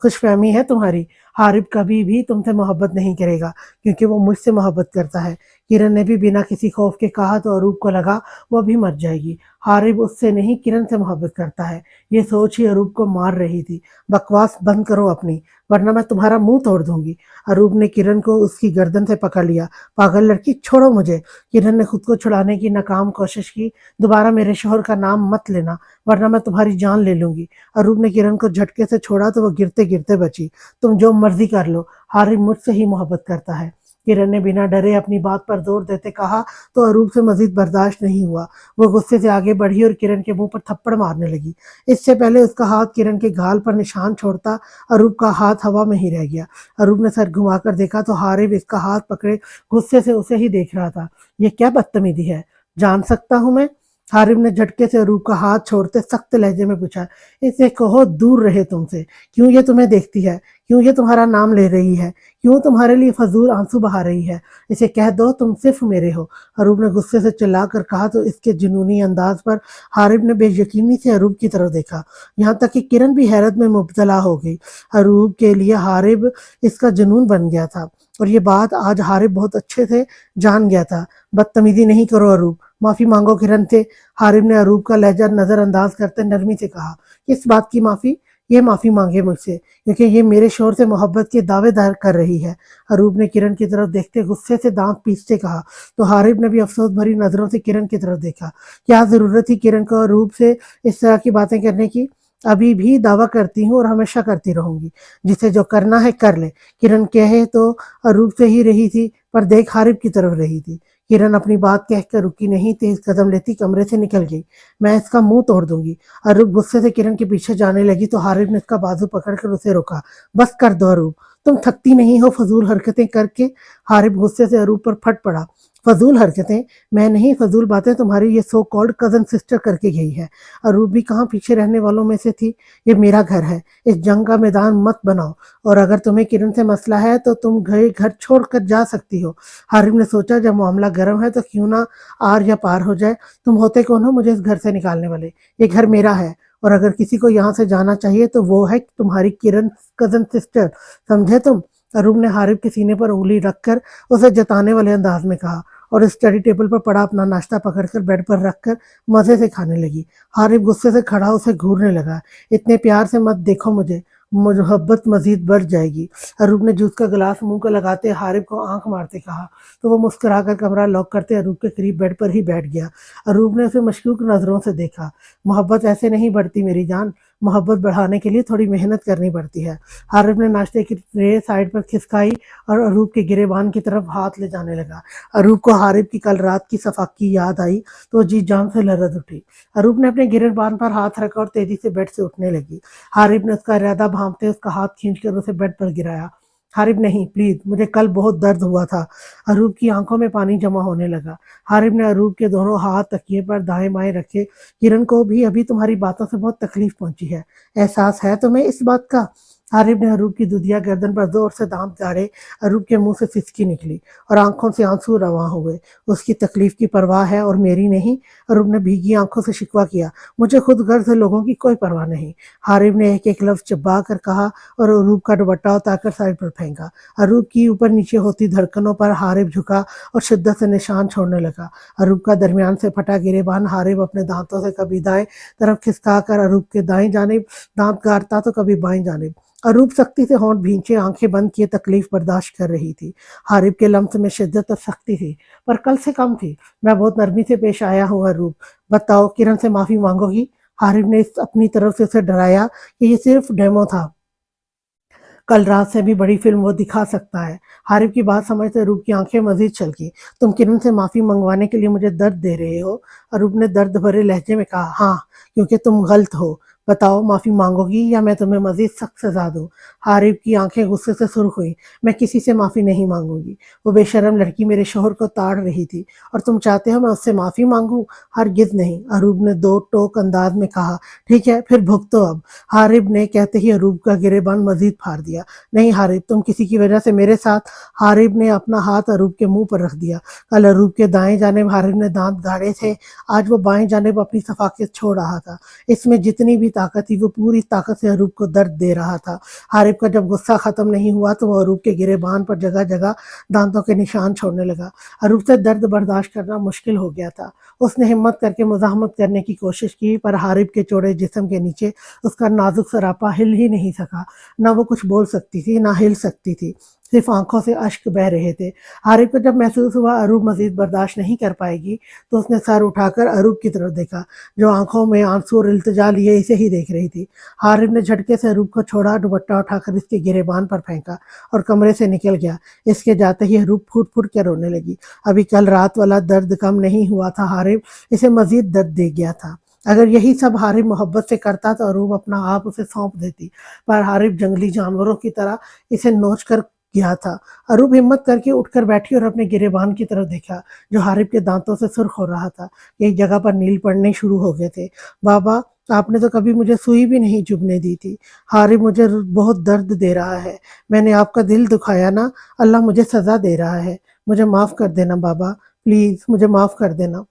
खुशफहमी है तुम्हारी। हारिब कभी भी तुमसे मोहब्बत नहीं करेगा, क्योंकि वो मुझसे मोहब्बत करता है। किरण ने भी बिना किसी खौफ के कहा तो अरूप को लगा वो भी मर जाएगी। हारिब उससे नहीं किरण से मोहब्बत करता है, ये सोच ही अरूप को मार रही थी। बकवास बंद करो अपनी, वरना मैं तुम्हारा मुंह तोड़ दूंगी। अरूप ने किरण को उसकी गर्दन से पकड़ लिया। पागल लड़की, छोड़ो मुझे। किरण ने खुद को छुड़ाने की नाकाम कोशिश की। दोबारा मेरे शोहर का नाम मत लेना, वरना मैं तुम्हारी जान ले लूंगी। अरूप ने किरण को झटके से छोड़ा तो वो गिरते गिरते बची। तुम जो मर्जी कर लो, हारिब मुझसे ही मोहब्बत करता है। किरण ने बिना डरे अपनी बात पर जोर देते कहा तो अरूप से मजीद बर्दाश्त नहीं हुआ। वो गुस्से से आगे बढ़ी और किरण के मुंह पर थप्पड़ मारने लगी। इससे पहले उसका हाथ किरण के गाल पर निशान छोड़ता अरूप का हाथ हवा में ही रह गया। अरूप ने सर घुमाकर देखा तो हारिब इसका हाथ पकड़े गुस्से से उसे ही देख रहा था। ये क्या बदतमीजी है, जान सकता हूं मैं? हारिब ने झटके से अरूप का हाथ छोड़ते सख्त लहजे में पूछा। इसे कहो दूर रहे तुमसे। क्यों ये तुम्हें देखती है? क्यों ये तुम्हारा नाम ले रही है? क्यों तुम्हारे लिए फजूल आंसू बहा रही है? इसे कह दो तुम सिर्फ मेरे हो। अरूप ने गुस्से से चिल्लाकर कहा तो इसके जुनूनी अंदाज पर हारिब ने बेयकीनी से अरूप की तरफ देखा। यहाँ तक कि किरण भी हैरत में मुब्तला हो गई। अरूप के लिए हारिब इसका जुनून बन गया था और ये बात आज हारिब बहुत अच्छे से जान गया था। बदतमीजी नहीं करो अरूप, माफी मांगो किरण से। हारिब ने अरूप का लहजा नजरअंदाज करते नरमी से कहा। किस बात की माफी? ये माफी मांगे मुझसे क्योंकि ये मेरे शोहर से मोहब्बत के दावेदार कर रही है। अरूप ने किरण की तरफ देखते गुस्से से दांत पीसते कहा तो हारिब ने भी अफसोस भरी नजरों से किरण की तरफ देखा। क्या जरूरत थी किरण को अरूप से इस तरह की बातें करने की? अभी भी दावा करती हूँ और हमेशा करती रहूंगी, जिसे जो करना है कर ले। किरण कहे तो अरूप से ही रही थी, पर देख हारिब की तरफ रही थी। किरण अपनी बात कहकर रुकी नहीं, तेज कदम लेती कमरे से निकल गई। मैं इसका मुंह तोड़ दूंगी। अरूप गुस्से से किरण के पीछे जाने लगी तो हारिब ने उसका बाजू पकड़कर उसे रोका। बस कर दो अरूप, तुम थकती नहीं हो फजूल हरकतें करके? हारिब गुस्से से अरूप पर फट पड़ा। फजूल हरकतें? मैं नहीं, फजूल बातें तुम्हारी ये सो कॉल्ड कजन सिस्टर करके गई है। अरूप भी कहाँ पीछे रहने वालों में से थी। ये मेरा घर है, इस जंग का मैदान मत बनाओ। और अगर तुम्हें किरण से मसला है तो तुम घर छोड़कर जा सकती हो। हारिब ने सोचा जब मामला गर्म है तो क्यों ना आर या पार हो जाए। तुम होते कौन हो मुझे इस घर से निकालने वाले? ये घर मेरा है और अगर किसी को यहाँ से जाना चाहिए तो वो है तुम्हारी किरण कजन सिस्टर, समझे तुम? अरूप ने हारिब के सीने पर उंगली रखकर उसे जताने वाले अंदाज में कहा और स्टडी टेबल पर पड़ा अपना नाश्ता पकड़कर बेड पर रखकर मजे से खाने लगी। हारिब गुस्से से खड़ा उसे घूरने लगा। इतने प्यार से मत देखो मुझे, मोहब्बत मजीद बढ़ जाएगी। अरूप ने जूस का गिलास मुंह को लगाते हारिब को आंख मारते कहा तो वो मुस्कुराकर कमरा लॉक करते अरूप के करीब बेड पर ही बैठ गया। अरूप ने उसे मशकूक नजरों से देखा। मोहब्बत ऐसे नहीं बढ़ती मेरी जान, मोहब्बत बढ़ाने के लिए थोड़ी मेहनत करनी पड़ती है। हारिब ने नाश्ते की ट्रे साइड पर खिसकाई और अरूप के गिरेबान की तरफ हाथ ले जाने लगा। अरूप को हारिब की कल रात की सफाकी याद आई तो जी जान से लरज उठी। अरूप ने अपने गिरेबान पर हाथ रखा और तेजी से बेड से उठने लगी। हारिब ने उसका इरादा भांपते उसका हाथ खींचकर उसे बेड पर गिराया। हारिब नहीं प्लीज, मुझे कल बहुत दर्द हुआ था। अरूप की आंखों में पानी जमा होने लगा। हारिब ने अरूप के दोनों हाथ तकिए पर दाएं बाएं रखे। किरण को भी अभी तुम्हारी बातों से बहुत तकलीफ पहुंची है, एहसास है तुम्हें इस बात का? हारिब ने अरूप की दुधिया गर्दन पर जोर से दांत गाड़े। अरूप के मुंह से फिसकी निकली और आंखों से आंसू रवां हुए। उसकी तकलीफ की परवाह है और मेरी नहीं? अरूप ने भीगी आंखों से शिकवा किया। मुझे खुद गर्ज से लोगों की कोई परवाह नहीं। हारिब ने एक एक लफ्ज चबा कर कहा और अरूप का दुपट्टा उतारकर साइड पर फेंका। अरूप की ऊपर नीचे होती धड़कनों पर हारिब झुका और शिद्दत से निशान छोड़ने लगा। अरूप का दरमियान से फटा गिरेबान हारिब अपने दांतों से कभी दाएं तरफ खिसका कर अरूप के दाएं जानिब दांत गाड़ता तो कभी बाएं जानिब। अरूप सख्ती से होंठ भींचे आंखें बंद किए तकलीफ बर्दाश्त कर रही थी। हारिब के लम्स में शिद्दत और सख्ती थी, पर कल से कम थी। मैं बहुत नरमी से पेश आया हूँ अरूप, बताओ किरण से माफी मांगोगी? हारिब ने अपनी तरफ से उसे डराया कि ये सिर्फ डेमो था, कल रात से भी बड़ी फिल्म वो दिखा सकता है। हारिब की बात समझते अरूप की आंखें मजीद छलकी। तुम किरण से माफी मंगवाने के लिए मुझे दर्द दे रहे हो? अरूप ने दर्द भरे लहजे में कहा। हाँ, क्योंकि तुम गलत हो। बताओ माफी मांगोगी या मैं तुम्हें मजीद सख्त सजा दूं? हारिब की आंखें गुस्से से सुर्ख हुई। मैं किसी से माफी नहीं मांगूंगी। वो बेशरम लड़की मेरे शोहर को ताड़ रही थी और तुम चाहते हो मैं उससे माफी मांगूं? हरगिज नहीं, अरूप ने दो टोक अंदाज में कहा। ठीक है फिर भुगतो अब। हारिब ने कहते ही अरूप का गिरेबान मजीद फाड़ दिया। नहीं हारिब, तुम किसी की वजह से मेरे साथ। हारिब ने अपना हाथ अरूप के मुंह पर रख दिया। कल अरूप के दाएं जानिब हारिब ने दांत गाड़े थे, आज वो बाएं जानिब अपनी सफाकियत छोड़ रहा था। इसमें जितनी भी طاقت थी वो पूरी ताकत से अरूब को दर्द दे रहा था। हारिब का जब गुस्सा ख़त्म नहीं हुआ तो वो अरूब के गिरेबान पर जगह जगह दांतों के निशान छोड़ने लगा। अरूब से दर्द बर्दाश्त करना मुश्किल हो गया था। उसने हिम्मत करके मुज़ाहमत करने की कोशिश की, पर हारिब के चौड़े जिस्म के नीचे उसका नाजुक सरापा हिल ही नहीं सका। ना वो कुछ बोल सकती थी, ना हिल सकती थी, सिर्फ आंखों से अश्क बह रहे थे। हारिब को जब महसूस हुआ अरूब मजीद बर्दाश्त नहीं कर पाएगी, तो उसने सर उठाकर अरूब की तरफ देखा, जो आंखों में आंसू और इल्तिजा लिए इसे ही देख रही थी। हारिब ने झटके से अरूब को छोड़ा, दुपट्टा उठाकर इसके गिरेबान पर फेंका और कमरे से निकल गया। इसके जाते ही अरूब फूट फूट कर रोने लगी। अभी कल रात वाला दर्द कम नहीं हुआ था, हारिब इसे मजीद दर्द दे गया था। अगर यही सब हारिब मोहब्बत से करता तो अरूब अपना आप उसे सौंप देती, पर हारिब जंगली जानवरों की तरह इसे नोच कर गया था। अरूब हिम्मत करके उठकर बैठी और अपने गिरेबान की तरफ देखा, जो हारिब के दांतों से सुर्ख हो रहा था। एक जगह पर नील पड़ने शुरू हो गए थे। बाबा, आपने तो कभी मुझे सुई भी नहीं चुभने दी थी। हारिब मुझे बहुत दर्द दे रहा है। मैंने आपका दिल दुखाया ना, अल्लाह मुझे सजा दे रहा है। मुझे माफ कर देना बाबा, प्लीज मुझे माफ कर देना।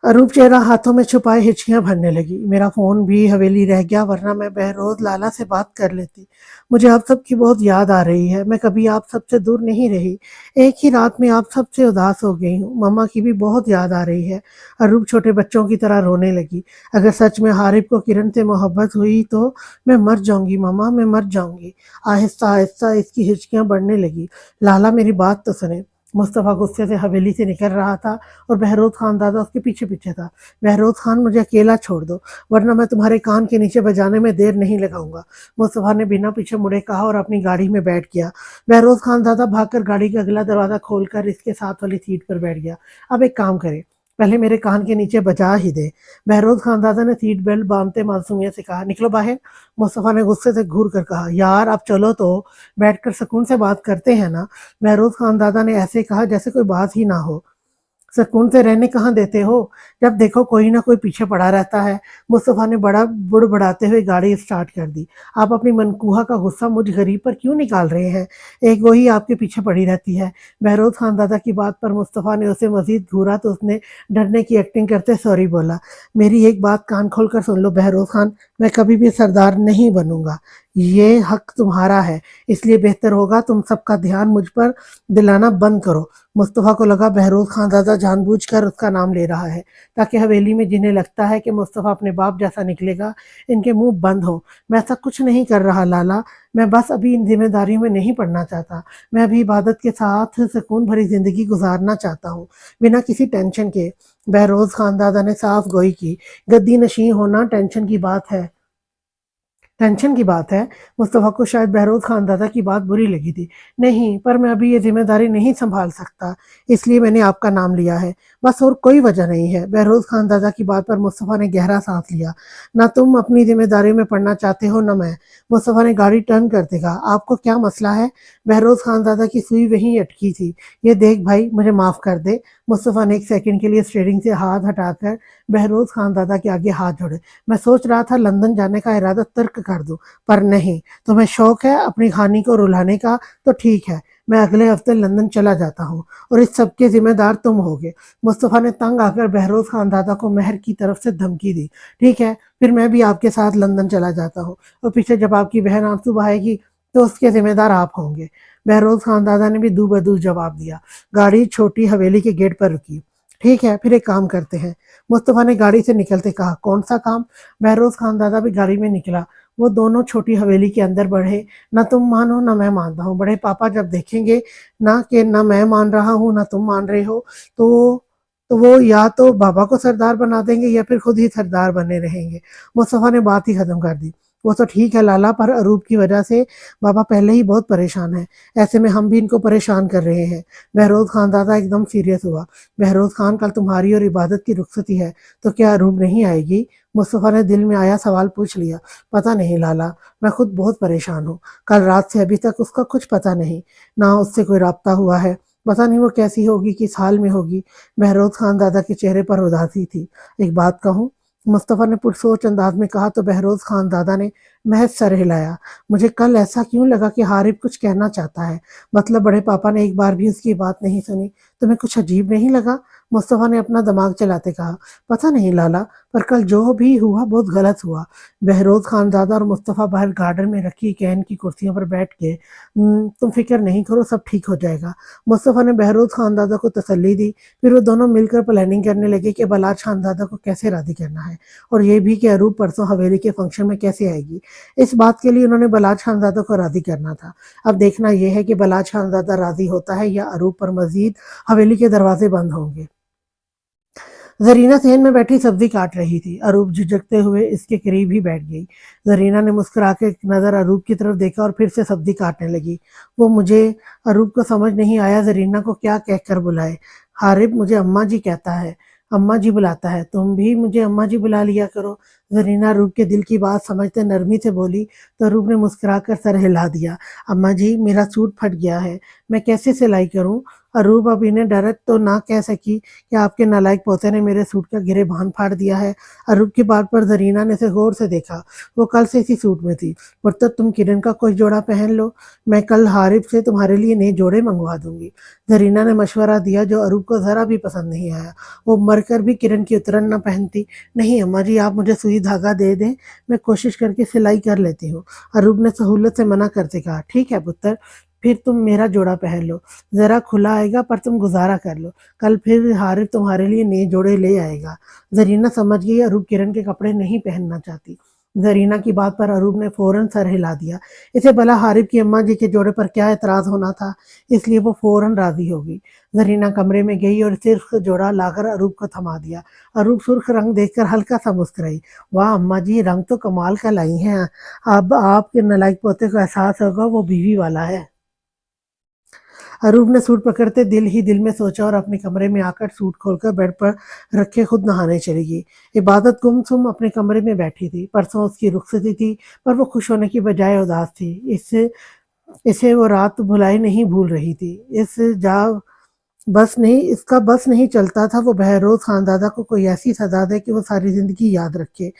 अरूप चेहरा हाथों में छुपाए हिचकियां भरने लगी। मेरा फोन भी हवेली रह गया, वरना मैं बहरोज लाला से बात कर लेती। मुझे आप सबकी बहुत याद आ रही है। मैं कभी आप सबसे दूर नहीं रही। एक ही रात में आप सबसे उदास हो गई हूँ। मम्मा की भी बहुत याद आ रही है। अरूप छोटे बच्चों की तरह रोने लगी। अगर सच में हारिब को किरण से मोहब्बत हुई तो मैं मर जाऊंगी मम्मा, मैं मर जाऊंगी। आहिस्ता आहिस्ता इसकी हिचकियां बढ़ने लगी। लाला मेरी बात तो सुने। मुस्तफ़ा गुस्से से हवेली से निकल रहा था और बहरोज खान दादा उसके पीछे पीछे था। बहरोज खान, मुझे अकेला छोड़ दो, वरना मैं तुम्हारे कान के नीचे बजाने में देर नहीं लगाऊंगा। मुस्तफ़ा ने बिना पीछे मुड़े कहा और अपनी गाड़ी में बैठ गया। बहरोज खान दादा भागकर गाड़ी का अगला दरवाजा खोलकर इसके साथ वाली सीट पर बैठ गया। अब एक काम करे, पहले मेरे कान के नीचे बजा ही दे। बहरोज खानदादा ने सीट बेल्ट बांधते मासूमियत से कहा, निकलो बाहर। मुस्तफ़ा ने गुस्से से घूर कर कहा, यार अब चलो तो, बैठकर सुकून से बात करते हैं ना। बहरोज खानदादा ने ऐसे कहा जैसे कोई बात ही ना हो। सुकून से रहने कहाँ देते हो, जब देखो कोई ना कोई पीछे पड़ा रहता है। मुस्तफ़ा ने बड़ा बुड़बड़ाते हुए गाड़ी स्टार्ट कर दी। आप अपनी मनकूहा का गुस्सा मुझ गरीब पर क्यों निकाल रहे हैं? एक वही आपके पीछे पड़ी रहती है। बहरोज खान दादा की बात पर मुस्तफ़ा ने उसे मजीद घूरा तो उसने डरने की एक्टिंग करते सॉरी बोला। मेरी एक बात कान खोल कर सुन लो बहरोज खान, मैं कभी भी सरदार नहीं बनूंगा। ये हक तुम्हारा है, इसलिए बेहतर होगा तुम सबका ध्यान मुझ पर दिलाना बंद करो। मुस्तफ़ा को लगा बहरोज खान दादा जानबूझकर उसका नाम ले रहा है, ताकि हवेली में जिन्हें लगता है कि मुस्तफ़ा अपने बाप जैसा निकलेगा, इनके मुंह बंद हो। मैं ऐसा कुछ नहीं कर रहा लाला, मैं बस अभी इन जिम्मेदारियों में नहीं पड़ना चाहता। मैं अभी इबादत के साथ सुकून भरी जिंदगी गुजारना चाहता हूँ, बिना किसी टेंशन के। बहरोज खान दादा ने साफ गोई की। गद्दी नशीं होना टेंशन की बात है, टेंशन की बात है। मुस्तफ़ा को शायद बहरोज खानदादा की बात बुरी लगी थी। नहीं, पर मैं अभी ये जिम्मेदारी नहीं संभाल सकता, इसलिए मैंने आपका नाम लिया है, बस और कोई वजह नहीं है। बहरोज खानदादा की बात पर मुस्तफ़ा ने गहरा सांस लिया। ना तुम अपनी जिम्मेदारी में पड़ना चाहते हो, न मैं। मुस्तफ़ा ने गाड़ी टर्न कर देगा। आपको क्या मसला है? बहरोज खानदादा की सुई वहीं अटकी थी। ये देख भाई, मुझे माफ़ कर दे। मुस्तफ़ा ने एक सेकंड के लिए स्टीयरिंग से हाथ हटाकर बहरोज खानदादा के आगे हाथ जोड़े। मैं सोच रहा था लंदन जाने का इरादा तर्क कर दूं, पर नहीं। तुम्हें शौक है अपनी खानी को रुलाने का, तो ठीक है, मैं अगले हफ्ते लंदन चला जाता हूँ और इस सब के जिम्मेदार तुम होगे। मुस्तफ़ा ने तंग आकर बहरोज खानदादा को महर की तरफ से धमकी दी। ठीक है, फिर मैं भी आपके साथ लंदन चला जाता हूँ, और पीछे जब आपकी बहन आंसू बहाएगी तो उसके जिम्मेदार आप होंगे। बहरोज खानदादा ने भी दू बदू जवाब दिया। गाड़ी छोटी हवेली के गेट पर रुकी। ठीक है, फिर एक काम करते हैं, मुस्तफ़ा ने गाड़ी से निकलते कहा। कौन सा काम? बहरोज खानदादा भी गाड़ी में निकला। वो दोनों छोटी हवेली के अंदर बढ़े। ना तुम मानो ना मैं मानता हूँ। बड़े पापा जब देखेंगे ना कि ना मैं मान रहा हूँ ना तुम मान रहे हो, तो वो या तो बाबा को सरदार बना देंगे या फिर खुद ही सरदार बने रहेंगे। मुस्तफ़ा ने बात ही खत्म कर दी। वो तो ठीक है लाला, पर अरूप की वजह से बाबा पहले ही बहुत परेशान है, ऐसे में हम भी इनको परेशान कर रहे हैं। बहरोज खान दादा एकदम सीरियस हुआ। बहरोज खान, कल तुम्हारी और इबादत की रुखसती है, तो क्या अरूप नहीं आएगी? मुस्तफ़ा ने दिल में आया सवाल पूछ लिया। पता नहीं लाला, मैं खुद बहुत परेशान हूँ। कल रात से अभी तक उसका कुछ पता नहीं, ना उससे कोई राब्ता हुआ है। पता नहीं वो कैसी होगी, किस हाल में होगी। बहरोज खान दादा के चेहरे पर उदासी थी। एक बात कहूँ? मुस्तफ़ा ने पुरसोच अंदाज में कहा तो बहरोज खान दादा ने महज सर हिलाया। मुझे कल ऐसा क्यों लगा कि हारिब कुछ कहना चाहता है। मतलब बड़े पापा ने एक बार भी उसकी बात नहीं सुनी। तुम्हें कुछ अजीब नहीं लगा? मुस्तफ़ा ने अपना दिमाग चलाते कहा। पता नहीं लाला, पर कल जो भी हुआ बहुत गलत हुआ। बहरोज़ खानज़ादा और मुस्तफ़ा बाहर गार्डन में रखी कैन की कुर्सियों पर बैठ के तुम फिक्र नहीं करो, सब ठीक हो जाएगा। मुस्तफ़ा ने बहरोज़ खानज़ादा को तसल्ली दी। फिर वो दोनों मिलकर प्लानिंग करने लगे कि बलाज खानज़ादा को कैसे राज़ी करना है, और ये भी कि अरूप परसों हवेली के फंक्शन में कैसे आएगी। इस बात के लिए उन्होंने बलाज खानज़ादा को राज़ी करना था। अब देखना यह है कि बलाज खानज़ादा राज़ी होता है या अरूप पर मज़ीद हवेली के दरवाजे बंद होंगे। ज़रीना सहन में बैठी सब्जी काट रही थी। अरूप झिझकते हुए इसके करीब ही बैठ गई। ज़रीना ने मुस्कुरा के एक नज़र अरूप की तरफ देखा और फिर से सब्जी काटने लगी। वो मुझे अरूप को समझ नहीं आया ज़रीना को क्या कहकर बुलाए। हारिब मुझे अम्मा जी कहता है, अम्मा जी बुलाता है, तुम भी मुझे अम्मा जी बुला लिया करो। ज़रीना अरूप के दिल की बात समझते नरमी से बोली तो अरूप ने मुस्कुरा कर सर हिला दिया। अम्मा जी, मेरा सूट फट गया है, मैं कैसे सिलाई करूं? अरूप अब इन्हें डायरेक्ट तो ना कह सकी कि आपके नालायक पोते ने मेरे सूट का गिरेबान फाड़ दिया है। अरूप की बात पर ज़रीना ने उसे गौर से देखा। वो कल से इसी सूट में थी। पुरतब तुम किरण का कोई जोड़ा पहन लो, मैं कल हारिब से तुम्हारे लिए नए जोड़े मंगवा दूंगी। ज़रीना ने मशवरा दिया जो अरूप को ज़रा भी पसंद नहीं आया। वो मरकर भी किरण की उतरन न पहनती। नहीं अम्मा जी, आप मुझे सुई धागा दे दें, मैं कोशिश करके सिलाई कर लेती हूँ। अरूप ने सहूलत से मना करते कहा। ठीक है पुत्र, फिर तुम मेरा जोड़ा पहन लो, ज़रा खुला आएगा पर तुम गुजारा कर लो। कल फिर हारिब तुम्हारे लिए नए जोड़े ले आएगा। ज़रीना समझ गई अरूप किरण के कपड़े नहीं पहनना चाहती। ज़रीना की बात पर अरूप ने फौरन सर हिला दिया। इसे भला हारिब की अम्मा जी के जोड़े पर क्या एतराज़ होना था, इसलिए वो फौरन राज़ी हो गई। ज़रीना कमरे में गई और सिर्फ जोड़ा लाकर अरूप को थमा दिया। अरूप सुर्ख रंग देखकर हल्का सा मुस्कुराई। वाह अम्मा जी, रंग तो कमाल का लाई हैं। अब आपके नालायक पोते को एहसास होगा वो बीवी वाला है। अरूप ने सूट पकड़ते दिल ही दिल में सोचा और अपने कमरे में आकर सूट खोलकर बेड पर रखे खुद नहाने चली गई। इबादत गुमसुम अपने कमरे में बैठी थी। परसों उसकी रुखसती थी, पर वो खुश होने की बजाय उदास थी। इससे इसे वो रात भुलाई नहीं भूल रही थी। इस जा बस नहीं इसका बस नहीं चलता था वो बहरोज़ खानज़ादा को कोई ऐसी सज़ा दे कि वो सारी ज़िंदगी याद रखे।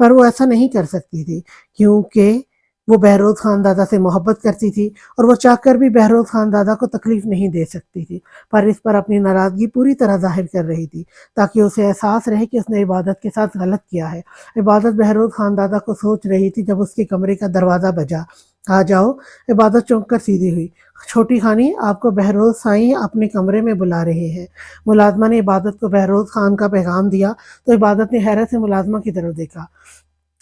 पर वो ऐसा नहीं कर सकती थी, क्योंकि वो बहरोज़ खानज़ादा से मोहब्बत करती थी और वो चाहकर भी बहरोज़ खानज़ादा को तकलीफ़ नहीं दे सकती थी। पर इस पर अपनी नाराज़गी पूरी तरह ज़ाहिर कर रही थी, ताकि उसे एहसास रहे कि उसने इबादत के साथ गलत किया है। इबादत बहरोज़ खानज़ादा को सोच रही थी जब उसके कमरे का दरवाज़ा बजा। आ जाओ। इबादत चौंक कर सीधी हुई। छोटी खानी, आपको बहरोज़ साईं अपने कमरे में बुला रहे हैं। मुलाज़मा ने इबादत को बहरोज़ खान का पैगाम दिया तो इबादत ने हैरत से मुलाज़मा की तरफ देखा।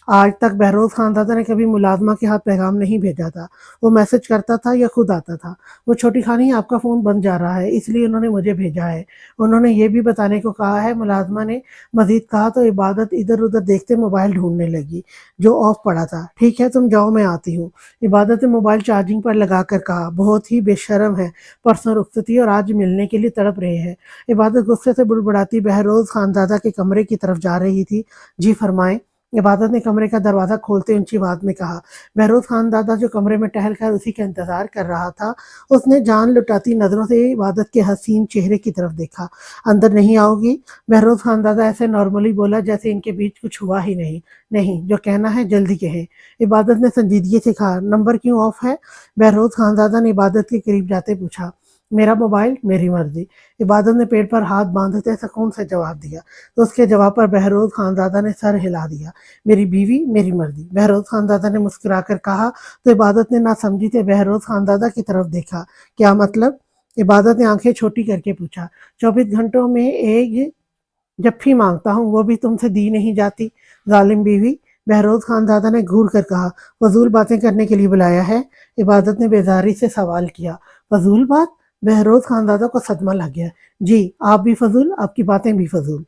आज तक बहरोज़ खानज़ादा ने कभी मुलाज़मा के हाथ पैगाम नहीं भेजा था। वो मैसेज करता था या खुद आता था। वो छोटी खानी, आपका फ़ोन बंद जा रहा है, इसलिए उन्होंने मुझे भेजा है। उन्होंने ये भी बताने को कहा है, मुलाज़मा ने मज़ीद कहा तो इबादत इधर-उधर देखते मोबाइल ढूँढने लगी, जो ऑफ पड़ा था। ठीक है, तुम जाओ, मैं आती हूँ। इबादत ने मोबाइल चार्जिंग पर लगाकर कहा। बहुत ही बेशर्म है, परसों रुखसती और आज मिलने के लिए तड़प रहे हैं। इबादत गुस्से से बुड़बुड़ाती बहरोज़ खानज़ादा के कमरे की तरफ जा रही थी। जी फरमाएँ। इबादत ने कमरे का दरवाज़ा खोलते ऊंची आवाज़ में कहा। बहरोज़ खानज़ादा जो कमरे में टहल कर उसी का इंतज़ार कर रहा था, उसने जान लुटाती नज़रों से इबादत के हसीन चेहरे की तरफ देखा। अंदर नहीं आओगी? बहरोज़ खानज़ादा ऐसे नॉर्मली बोला जैसे इनके बीच कुछ हुआ ही नहीं। नहीं, जो कहना है जल्दी कहें। इबादत ने संजीदगी से कहा। नंबर क्यों ऑफ है? बहरोज़ खानज़ादा ने इबादत के करीब जाते पूछा। मेरा मोबाइल, मेरी मर्जी। इबादत ने पेट पर हाथ बांधते सुकून से जवाब दिया। तो उसके जवाब पर बहरोज़ खानज़ादा ने सर हिला दिया। मेरी बीवी, मेरी मर्जी। बहरोज़ खानज़ादा ने मुस्कुराकर कहा तो इबादत ने नासमझी से बहरोज़ खानज़ादा की तरफ देखा। क्या मतलब? इबादत ने आंखें छोटी करके पूछा। 24 घंटों में एक जफ्फी मांगता हूँ, वो भी तुमसे दी नहीं जाती। जालिम बीवी, बहरोज़ खानज़ादा ने घूर कर कहा। फजूल बातें करने के लिए बुलाया है? इबादत ने बेजारी से सवाल किया। फजूल बात? बहरोज़ खानज़ादा को सदमा लग गया। जी, आप भी फजूल, आपकी बातें भी फजूल।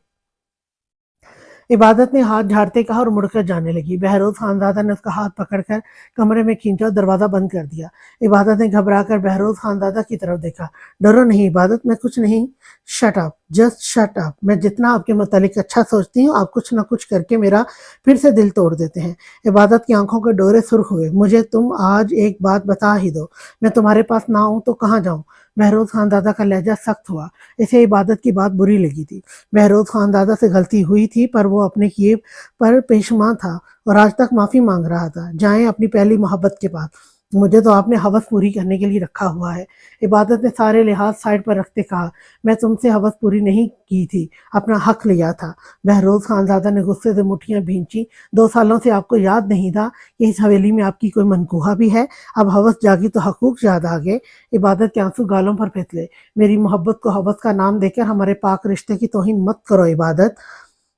इबादत ने हाथ झाड़ते कहा और मुड़कर जाने लगी। बहरोज़ खानज़ादा ने उसका हाथ पकड़कर कमरे में खींचा और दरवाज़ा बंद कर दिया। इबादत ने घबराकर बहरोज़ खानज़ादा की तरफ देखा। डरो नहीं इबादत, मैं कुछ नहीं। Shut up. Just shut up. मैं जितना आपके मुतालिक अच्छा सोचती हूँ, आप कुछ ना कुछ करके मेरा फिर से दिल तोड़ देते हैं। इबादत की आंखों के डोरे सुर्ख हुए। मुझे तुम आज एक बात बता ही दो, मैं तुम्हारे पास ना आऊँ तो कहाँ जाऊँ? बहरोज खानदादा का लहजा सख्त हुआ। इसे इबादत की बात बुरी लगी थी। बहरोज खानदादा से गलती हुई थी, पर वो अपने किए पर पेशमा था और आज तक माफ़ी मांग रहा था। जाएं अपनी पहली मोहब्बत के पास। मुझे तो आपने हवस पूरी करने के लिए रखा हुआ है। इबादत ने सारे लिहाज साइड पर रखते कहा, मैं तुमसे हवस पूरी नहीं की थी, अपना हक लिया था। बहरोज खानजादा ने गुस्से से मुठ्ठियां भींची। 2 सालों से आपको याद नहीं था कि इस हवेली में आपकी कोई मनकूहा भी है? अब हवस जागी तो हकूक याद आ गए। इबादत के आंसू गालों पर फिसले। मेरी मोहब्बत को हवस का नाम देकर हमारे पाक रिश्ते की तौहीन मत करो इबादत।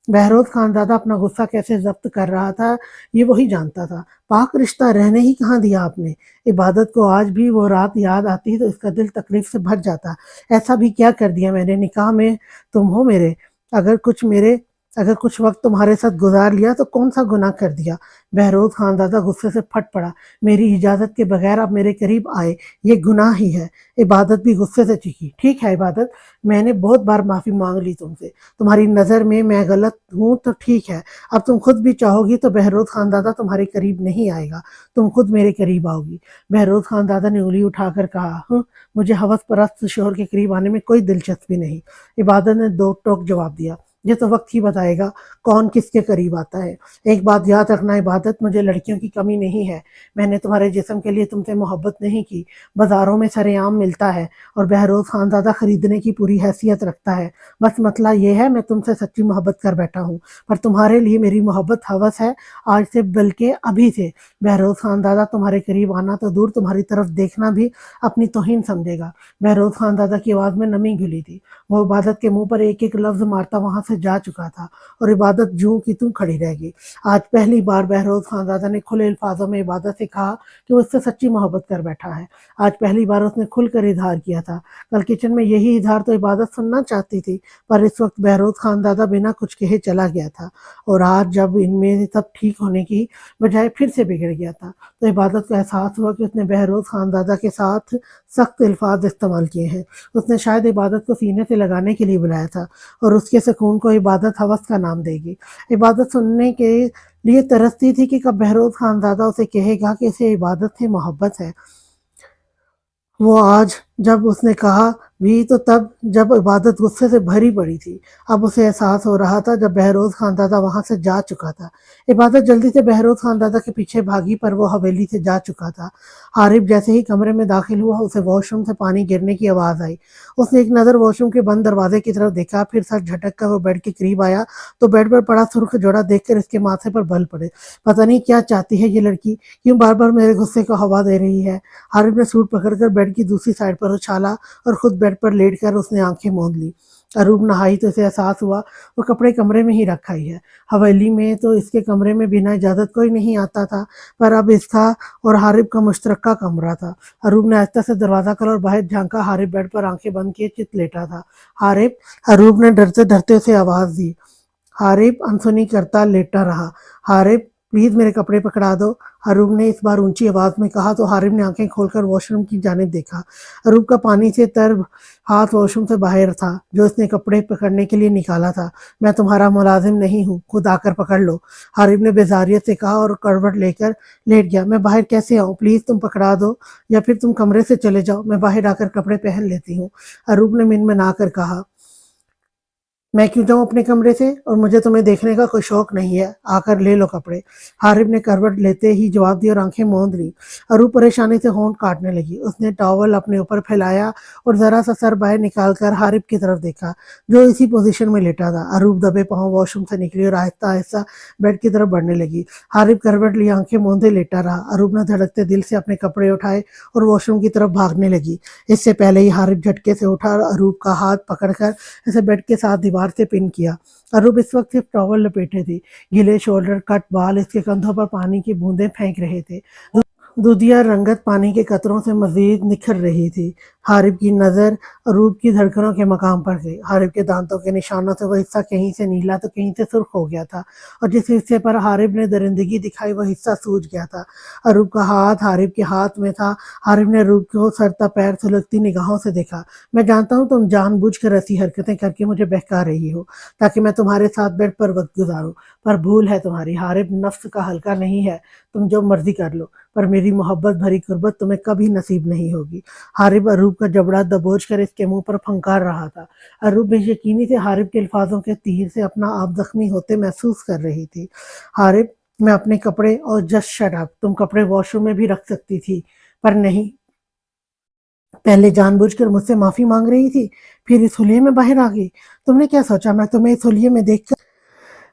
बहरोज खानजादा अपना गुस्सा कैसे जब्त कर रहा था, ये वही जानता था। पाक रिश्ता रहने ही कहाँ दिया आपने? इबादत को आज भी वो रात याद आती तो इसका दिल तकलीफ से भर जाता। ऐसा भी क्या कर दिया मैंने? निकाह में तुम हो मेरे, अगर कुछ मेरे अगर कुछ वक्त तुम्हारे साथ गुजार लिया तो कौन सा गुनाह कर दिया? बहरोज खानजादा गुस्से से फट पड़ा। मेरी इजाजत के बगैर आप मेरे करीब आए, ये गुनाह ही है। इबादत भी गुस्से से चीखी। ठीक है इबादत, मैंने बहुत बार माफी मांग ली तुमसे। तुम्हारी नज़र में मैं गलत हूँ तो ठीक है। अब तुम खुद भी चाहोगी तो बहरोज खानदादा तुम्हारे करीब नहीं आएगा, तुम खुद मेरे करीब आओगी। बहरोज खानदादा ने उंगली उठाकर कहा, मुझे हवस परस्त शोहर के करीब आने में कोई दिलचस्पी नहीं। इबादत ने दो टोक जवाब दिया, ये तो वक्त ही बताएगा कौन किसके करीब आता है। एक बात याद रखना इबादत, मुझे लड़कियों की कमी नहीं है। मैंने तुम्हारे जिस्म के लिए तुमसे मोहब्बत नहीं की। बाजारों में सरेआम मिलता है और बहरोज खानदादा खरीदने की पूरी हैसियत रखता है। बस मसला ये है, मैं तुमसे सच्ची मोहब्बत कर बैठा हूँ, पर तुम्हारे लिए मेरी मोहब्बत हवस है, आज से बल्कि अभी से। बहरोज खानदादा तुम्हारे करीब आना तो दूर, तुम्हारी तरफ देखना भी अपनी तौहीन समझेगा। बहरोज खानदादा की आवाज़ में नमी घुली थी। वो इबादत के मुंह पर एक एक लफ्ज मारता वहां से जा चुका था और इबादत जूं की तूं खड़ी रह गई। आज पहली बार बहरोज खानदादा ने खुले अल्फाजों में इबादत से कहा कि वो उससे सच्ची मोहब्बत कर बैठा है। आज पहली बार उसने खुलकर इजहार किया था। कल किचन में यही इजहार तो इबादत सुनना चाहती थी, पर इस वक्त बहरोज खानदादा बिना कुछ कहे चला गया था और आज जब इनमें सब ठीक होने की बजाय फिर से बिगड़ गया था तो इबादत को एहसास हुआ कि उसने बहरोज खानदादा के साथ सख्त अल्फाज इस्तेमाल किए हैं। उसने शायद इबादत को सीने से लगाने के लिए बुलाया था और उसके सुकून को इबादत हवस का नाम देगी। इबादत सुनने के लिए तरसती थी कि कब बहरोज खानदादा उसे कहेगा कि इसे इबादत से मोहब्बत है। वो आज जब उसने कहा भी तो तब जब इबादत गुस्से से भरी पड़ी थी। अब उसे एहसास हो रहा था जब बहरोज खानदादा वहां से जा चुका था। इबादत जल्दी से बहरोज खानदादा के पीछे भागी, पर वो हवेली से जा चुका था। हारिब जैसे ही कमरे में दाखिल हुआ, उसे वॉशरूम से पानी गिरने की आवाज़ आई। उसने एक नज़र वॉशरूम के बंद दरवाजे की तरफ देखा, फिर सर झटक कर वो बेड के करीब आया तो बेड पर पड़ा सुर्ख जोड़ा देखकर इसके माथे पर बल पड़े। पता नहीं क्या चाहती है ये लड़की, क्यों बार बार मेरे गुस्से को हवा दे रही है। हारिब ने सूट पकड़कर बेड की दूसरी साइड पर उछाला और खुद बेड पर लेटकर उसने आंखें मूंद ली। अरूब नहाई तो इसे एहसास हुआ वो कपड़े कमरे में ही रखा ही है। हवेली में तो इसके कमरे में बिना इजाज़त कोई नहीं आता था, पर अब इसका और हारिब का मुश्तरका कमरा था। अरूब ने आहिस्ता से दरवाज़ा खोला और बाहर झांका। हारिब बेड पर आंखें बंद किए चित लेटा था। हारिब, अरूब ने डरते डरते उसे आवाज़ दी। हारिब अनसुनी करता लेटा रहा। हारिब, प्लीज मेरे कपड़े पकड़ा दो, अरूब ने इस बार ऊंची आवाज में कहा तो हारिब ने आंखें खोलकर वॉशरूम की जानिब देखा। अरूब का पानी से तर हाथ वॉशरूम से बाहर था जो उसने कपड़े पकड़ने के लिए निकाला था। मैं तुम्हारा मुलाजिम नहीं हूँ, खुद आकर पकड़ लो, हारिब ने बेजारियत से कहा और करवट लेकर लेट गया। मैं बाहर कैसे आऊँ? प्लीज तुम पकड़ा दो या फिर तुम कमरे से चले जाओ, मैं बाहर आकर कपड़े पहन लेती हूँ, अरूब ने मिनमिना कर कहा। मैं क्यों जाऊं अपने कमरे से, और मुझे तुम्हें देखने का कोई शौक नहीं है, आकर ले लो कपड़े, हारिब ने करवट लेते ही जवाब दिया और आंखें मूंद ली। अरूब परेशानी से होंठ काटने लगी। उसने टॉवल अपने ऊपर फैलाया और जरा सा सर बाहर निकालकर हारिब की तरफ देखा जो इसी पोजीशन में लेटा था। अरूब दबे पांव वॉशरूम से निकली और आहिस्ता आहिस्ता बेड की तरफ बढ़ने लगी। हारिब करवट लिए आंखें मूंदे लेटा रहा। अरूब ने धड़कते दिल से अपने कपड़े उठाए और वॉशरूम की तरफ भागने लगी। इससे पहले ही हारिब झटके से उठा और अरूब का हाथ पकड़कर इसे बेड के साथ दीवार से पिन किया। अरूब इस वक्त सिर्फ टॉवल लपेटे थे। गीले शोल्डर कट बाल इसके कंधों पर पानी की बूंदें फेंक रहे थे। दूधिया रंगत पानी के कतरों से मजीद निखर रही थी। हारिब की नज़र अरूब की धड़कनों के मकाम पर गई। हारिब के दांतों के निशानों से वह हिस्सा कहीं से नीला तो कहीं से सुर्ख हो गया था, और जिस हिस्से पर हारिब ने दरिंदगी दिखाई वह हिस्सा सूज गया था। अरूब का हाथ हारिब के हाथ में था। हारिब ने अरूब को सरता पैर सुलगती निगाहों से देखा। मैं जानता हूँ तुम जानबूझकर ऐसी हरकतें करके मुझे बहका रही हो ताकि मैं तुम्हारे साथ बेड पर वक्त गुजारूं, पर भूल है तुम्हारी। हारिब नफ्स का हल्का नहीं है, तुम जो मर्जी कर लो, पर मेरी मोहब्बत भरी कुर्बत तुम्हें कभी नसीब नहीं होगी। हारिब अरूब का जबड़ा दबोच कर इसके मुंह पर फंकार रहा था। अरूब बेयकीनी से हारिब के अल्फाजों के तीर से अपना आप जख्मी होते महसूस कर रही थी। हारिब, मैं अपने कपड़े और जस्ट शट अप, तुम कपड़े वॉशरूम में भी रख सकती थी, पर नहीं। पहले जानबूझकर मुझसे माफी मांग रही थी, फिर इस हुलिये में बाहर आ गई। तुमने क्या सोचा मैं तुम्हें इस हुलिये में देख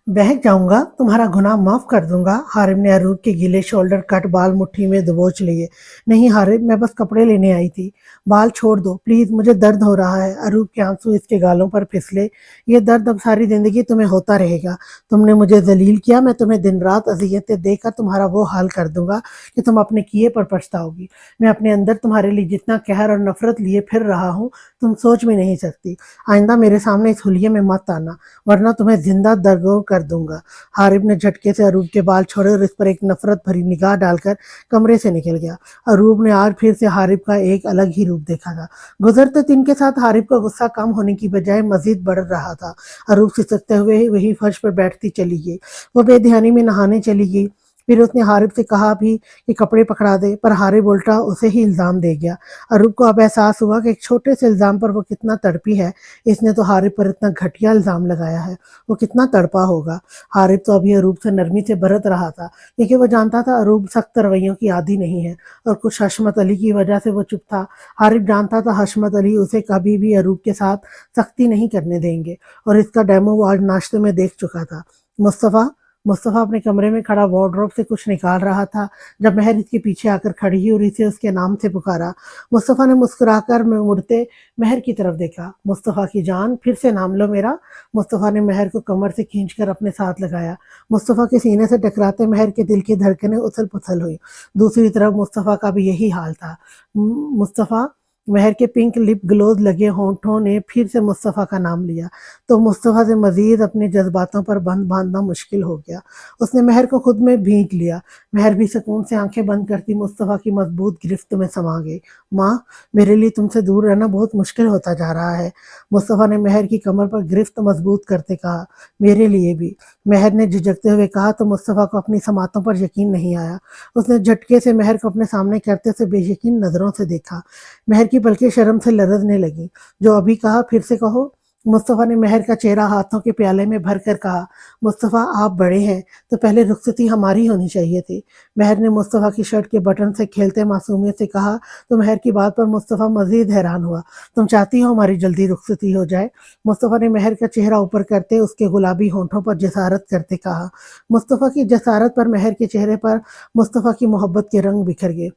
बहक जाऊंगा? तुम्हारा गुनाह माफ कर दूंगा। हारिब ने अरूब के गीले शोल्डर कट बाल मुट्ठी में दबोच लिए। नहीं हारिब, मैं बस कपड़े लेने आई थी। बाल छोड़ दो प्लीज, मुझे दर्द हो रहा है। अरूब के आंसू इसके गालों पर फिसले। ये दर्द अब सारी जिंदगी तुम्हें होता रहेगा। तुमने मुझे जलील किया, मैं तुम्हें दिन रात अजियतें देकर तुम्हारा वो हाल कर दूंगा कि तुम अपने किए पर पछताओगी। मैं अपने अंदर तुम्हारे लिए जितना कहर और नफरत लिए फिर रहा हूँ तुम सोच भी नहीं सकती। आइंदा मेरे सामने इस हुलिये में मत आना, वरना तुम्हें जिंदा दरगोर कर दूंगा। हारिब ने झटके से अरूब के बाल छोड़े और इस पर एक नफरत भरी निगाह डालकर कमरे से निकल गया। अरूब ने आज फिर से हारिब का एक अलग ही रूप देखा था। गुजरते दिन के साथ हारिब का गुस्सा कम होने की बजाय मजीद बढ़ रहा था। अरूब सिसकते हुए वही फर्श पर बैठती चली गई। वो बेध्यानी में नहाने चली गई। फिर उसने हारिब से कहा भी कि कपड़े पकड़ा दे, पर हारिब उल्टा उसे ही इल्ज़ाम दे गया। अरूब को अब एहसास हुआ कि एक छोटे से इल्ज़ाम पर वो कितना तड़पी है। इसने तो हारिब पर इतना घटिया इल्ज़ाम लगाया है, वो कितना तड़पा होगा। हारिब तो अभी अरूब से नरमी से बरत रहा था, क्योंकि वो जानता था अरूब सख्त रवैयों की आदी नहीं है, और कुछ हशमत अली की वजह से वो चुप था। हारिब जानता था हशमत अली उसे कभी भी अरूब के साथ सख्ती नहीं करने देंगे, और इसका डेमो वो आज नाश्ते में देख चुका था। मुस्तफ़ा मुस्तफ़ा अपने कमरे में खड़ा वार्डरोब से कुछ निकाल रहा था जब महर इसके पीछे आकर खड़ी हुई और इसे उसके नाम से पुकारा। मुस्तफ़ा ने मुस्कुराकर मुड़ते महर की तरफ देखा। मुस्तफ़ा की जान, फिर से नाम लो मेरा। मुस्तफ़ा ने महर को कमर से खींचकर अपने साथ लगाया। मुस्तफ़ा के सीने से टकराते महर के दिल की धड़कनें उथल पुथल हुई। दूसरी तरफ मुस्तफ़ा का भी यही हाल था। मुस्तफ़ा महर के पिंक लिप ग्लोज लगे होंठों ने फिर से मुस्तफ़ा का नाम लिया, तो मुस्तफ़ा से मजीद अपने जज्बातों पर बंद बांधना मुश्किल हो गया। उसने महर को खुद में भींच लिया। महर भी सुकून से आंखें बंद करती मुस्तफ़ा की मजबूत गिरफ्त में समा गई। माँ, मेरे लिए तुमसे दूर रहना बहुत मुश्किल होता जा रहा है। मुस्तफ़ा ने महर की कमर पर गिरफ्त मजबूत करते कहा। मेरे लिए भी, महर ने झिझकते हुए कहा, तो मुस्तफ़ा को अपनी समातों पर यकीन नहीं आया। उसने झटके से महर को अपने सामने करते से बेयकीन नजरों से देखा। महर की पलकें शर्म से लरजने लगी। जो अभी कहा फिर से कहो। मुस्तफ़ा ने महर का चेहरा हाथों के प्याले में भर कर कहा। मुस्तफ़ा, आप बड़े हैं तो पहले रुखसती हमारी होनी चाहिए थी। महर ने मुस्तफ़ा की शर्ट के बटन से खेलते मासूमियत से कहा, तो महर की बात पर मुस्तफ़ा मजीद हैरान हुआ। तुम चाहती हो हमारी जल्दी रुखसती हो जाए? मुस्तफ़ा ने महर का चेहरा ऊपर करते उसके गुलाबी होंठों पर जसारत करते कहा। मुस्तफ़ा की जसारत पर महर के चेहरे पर मुस्तफ़ा की मोहब्बत के रंग बिखर गए।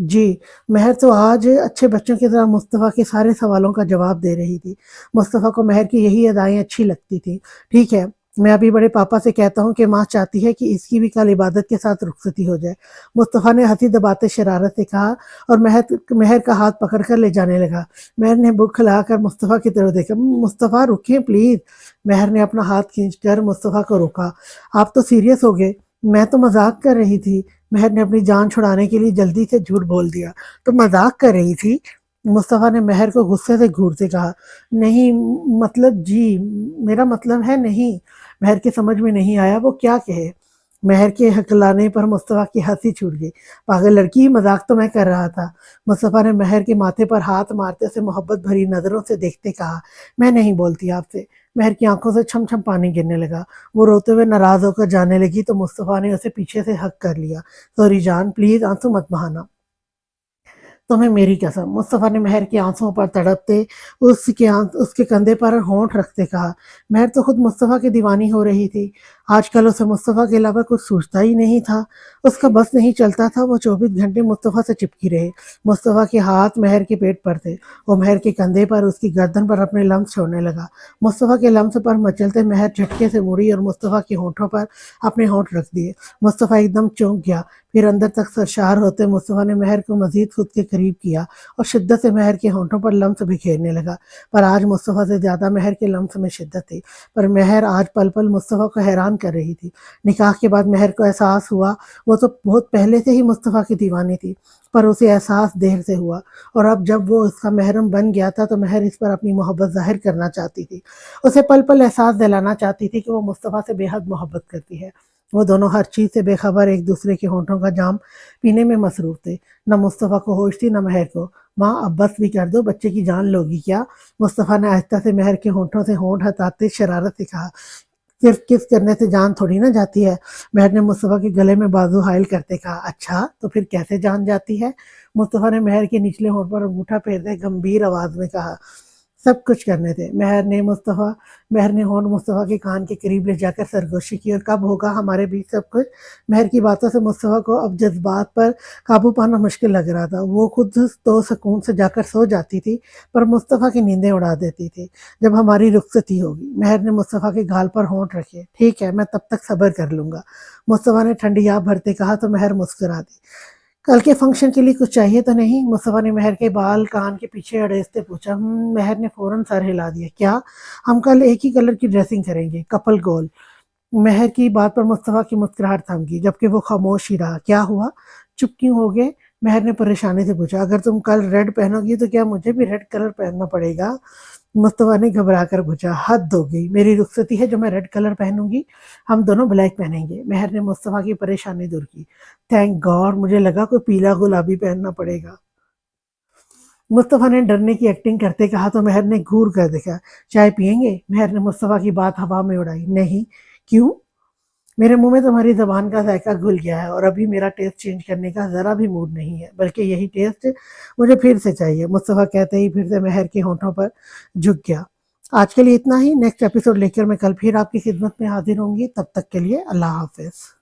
जी, महर तो आज अच्छे बच्चों की तरह मुस्तफ़ा के सारे सवालों का जवाब दे रही थी। मुस्तफ़ा को महर की यही अदाएँ अच्छी लगती थीं। ठीक है, मैं अभी बड़े पापा से कहता हूँ कि माँ चाहती है कि इसकी भी कल इबादत के साथ रुखसती हो जाए। मुस्तफ़ा ने हंसी दबाते शरारत से कहा और महर का हाथ पकड़कर ले जाने लगा। महर ने बुक खिलाकर मुस्तफ़ा की तरफ देखा। मुस्तफ़ा रुकिए प्लीज़। महर ने अपना हाथ खींचकर मुस्तफ़ा को रोका। आप तो सीरियस हो गए, मैं तो मजाक कर रही थी। महर ने अपनी जान छुड़ाने के लिए जल्दी से झूठ बोल दिया। तो मजाक कर रही थी? मुस्तफ़ा ने महर को गुस्से से घूरते कहा। नहीं, मतलब जी, मेरा मतलब है नहीं। महर के समझ में नहीं आया वो क्या कहे। महर के हकलाने पर मुस्तफ़ा की हंसी छूट गई। पागल लड़की, मजाक तो मैं कर रहा था। मुस्तफ़ा ने महर के माथे पर हाथ मारते उसे मोहब्बत भरी नज़रों से देखते कहा, मैं नहीं बोलती आपसे। महर की आंखों से छम छम पानी गिरने लगा। वो रोते हुए नाराज होकर जाने लगी तो मुस्तफ़ा ने उसे पीछे से हक कर लिया। सॉरी जान, प्लीज आंसू मत बहाना। तुम्हें मेरी कसम। मुस्तफ़ा ने महर के आंसुओं पर तड़पते उसके कंधे पर होंठ रखते कहा। महर तो खुद मुस्तफ़ा की दीवानी हो रही थी। آج کل اسے مصطفیٰ کے علاوہ کچھ سوچتا ہی نہیں تھا، اس کا بس نہیں چلتا تھا وہ 24 گھنٹے مصطفیٰ سے چپکی رہے۔ مصطفیٰ کے ہاتھ مہر کے پیٹ پر تھے، وہ مہر کے کندھے پر، اس کی گردن پر اپنے لمس چھوڑنے لگا۔ مصطفیٰ کے لمس پر مچلتے مہر جھٹکے سے مڑی اور مصطفیٰ کے ہونٹوں پر اپنے ہونٹ رکھ دیے۔ مصطفیٰ ایک دم چونک گیا، پھر اندر تک سرشار ہوتے مصطفیٰ نے مہر کو مزید خود کے قریب کیا اور شدت سے مہر کے ہونٹوں پر لمس بکھیرنے لگا۔ پر آج مصطفیٰ سے زیادہ مہر کے لمس میں شدت تھی، پر مہر آج پل پل مصطفیٰ کو حیران کر رہی تھی۔ نکاح کے بعد مہر کو احساس ہوا وہ تو بہت پہلے سے ہی مصطفیٰ کی دیوانی تھی، پر اسے احساس دیر سے ہوا، اور اب جب وہ اس کا محرم بن گیا تھا تو مہر اس پر اپنی محبت ظاہر کرنا چاہتی تھی، اسے پل پل احساس دلانا چاہتی تھی کہ وہ مصطفیٰ سے بے حد محبت کرتی ہے۔ وہ دونوں ہر چیز سے بے خبر ایک دوسرے کے ہونٹوں کا جام پینے میں مصروف تھے، نہ مصطفیٰ کو ہوش تھی نہ مہر کو۔ ماں اب بس بھی کر دو، بچے کی جان لوگی کیا؟ مصطفیٰ نے آہستہ سے مہر کے ہونٹوں سے ہونٹ ہٹاتے شرارت سے کہا۔ صرف کس کرنے سے جان تھوڑی نہ جاتی ہے، مہر نے مصطفیٰ کے گلے میں بازو حائل کرتے کہا۔ اچھا تو پھر کیسے جان جاتی ہے؟ مصطفیٰ نے مہر کے نچلے ہونٹ پر انگوٹھا پھیرتے گمبھیر آواز میں کہا۔ سب کچھ کرنے تھے، مہر نے ہونٹ مصطفیٰ کے کان کے قریب لے جا کر سرگوشی کی۔ اور کب ہوگا ہمارے بیچ سب کچھ؟ مہر کی باتوں سے مصطفیٰ کو اب جذبات پر قابو پانا مشکل لگ رہا تھا۔ وہ خود تو سکون سے جا کر سو جاتی تھی، پر مصطفیٰ کی نیندیں اڑا دیتی تھی۔ جب ہماری رخصتی ہوگی۔ مہر نے مصطفیٰ کے گال پر ہونٹ رکھے۔ ٹھیک ہے، میں تب تک صبر کر لوں گا، مصطفیٰ نے ٹھنڈی آب بھرتے کہا تو مہر مسکرا دی۔ کل کے فنکشن کے لیے کچھ چاہیے تو نہیں؟ مصطفیٰ نے مہر کے بال کان کے پیچھے اڑیستے پوچھا۔ مہر نے فوراً سر ہلا دیا۔ کیا؟ ہم کل ایک ہی کلر کی ڈریسنگ کریں گے، کپل گول۔ مہر کی بات پر مصطفیٰ کی مسکراہٹ تھم گئی، جبکہ وہ خاموش ہی رہا۔ کیا ہوا؟ چپ کیوں ہو گئے؟ مہر نے پریشانی سے پوچھا۔ اگر تم کل ریڈ پہنو گی تو کیا مجھے بھی ریڈ کلر پہننا پڑے گا؟ مصطفیٰ نے گھبرا کر پوچھا۔ حد ہو گئی، میری رخصتی ہے جو میں ریڈ کلر پہنوں گی؟ ہم دونوں بلیک پہنیں گے، مہر نے مصطفیٰ کی پریشانی دور کی۔ تھینک گاڈ، مجھے لگا کوئی پیلا گلابی پہننا پڑے گا، مصطفیٰ نے ڈرنے کی ایکٹنگ کرتے کہا تو مہر نے گھور کر دیکھا۔ چائے پئیں گے؟ مہر نے مصطفیٰ کی بات ہوا میں اڑائی۔ نہیں۔ کیوں؟ میرے منہ میں تمہاری زبان کا ذائقہ گھل گیا ہے اور ابھی میرا ٹیسٹ چینج کرنے کا ذرا بھی موڈ نہیں ہے، بلکہ یہی ٹیسٹ مجھے پھر سے چاہیے، مصطفیٰ کہتے ہی پھر سے مہر کے ہونٹوں پر جھک گیا۔ آج کے لیے اتنا ہی، نیکسٹ ایپیسوڈ لے کر میں کل پھر آپ کی خدمت میں حاضر ہوں گی، تب تک کے لیے اللہ حافظ۔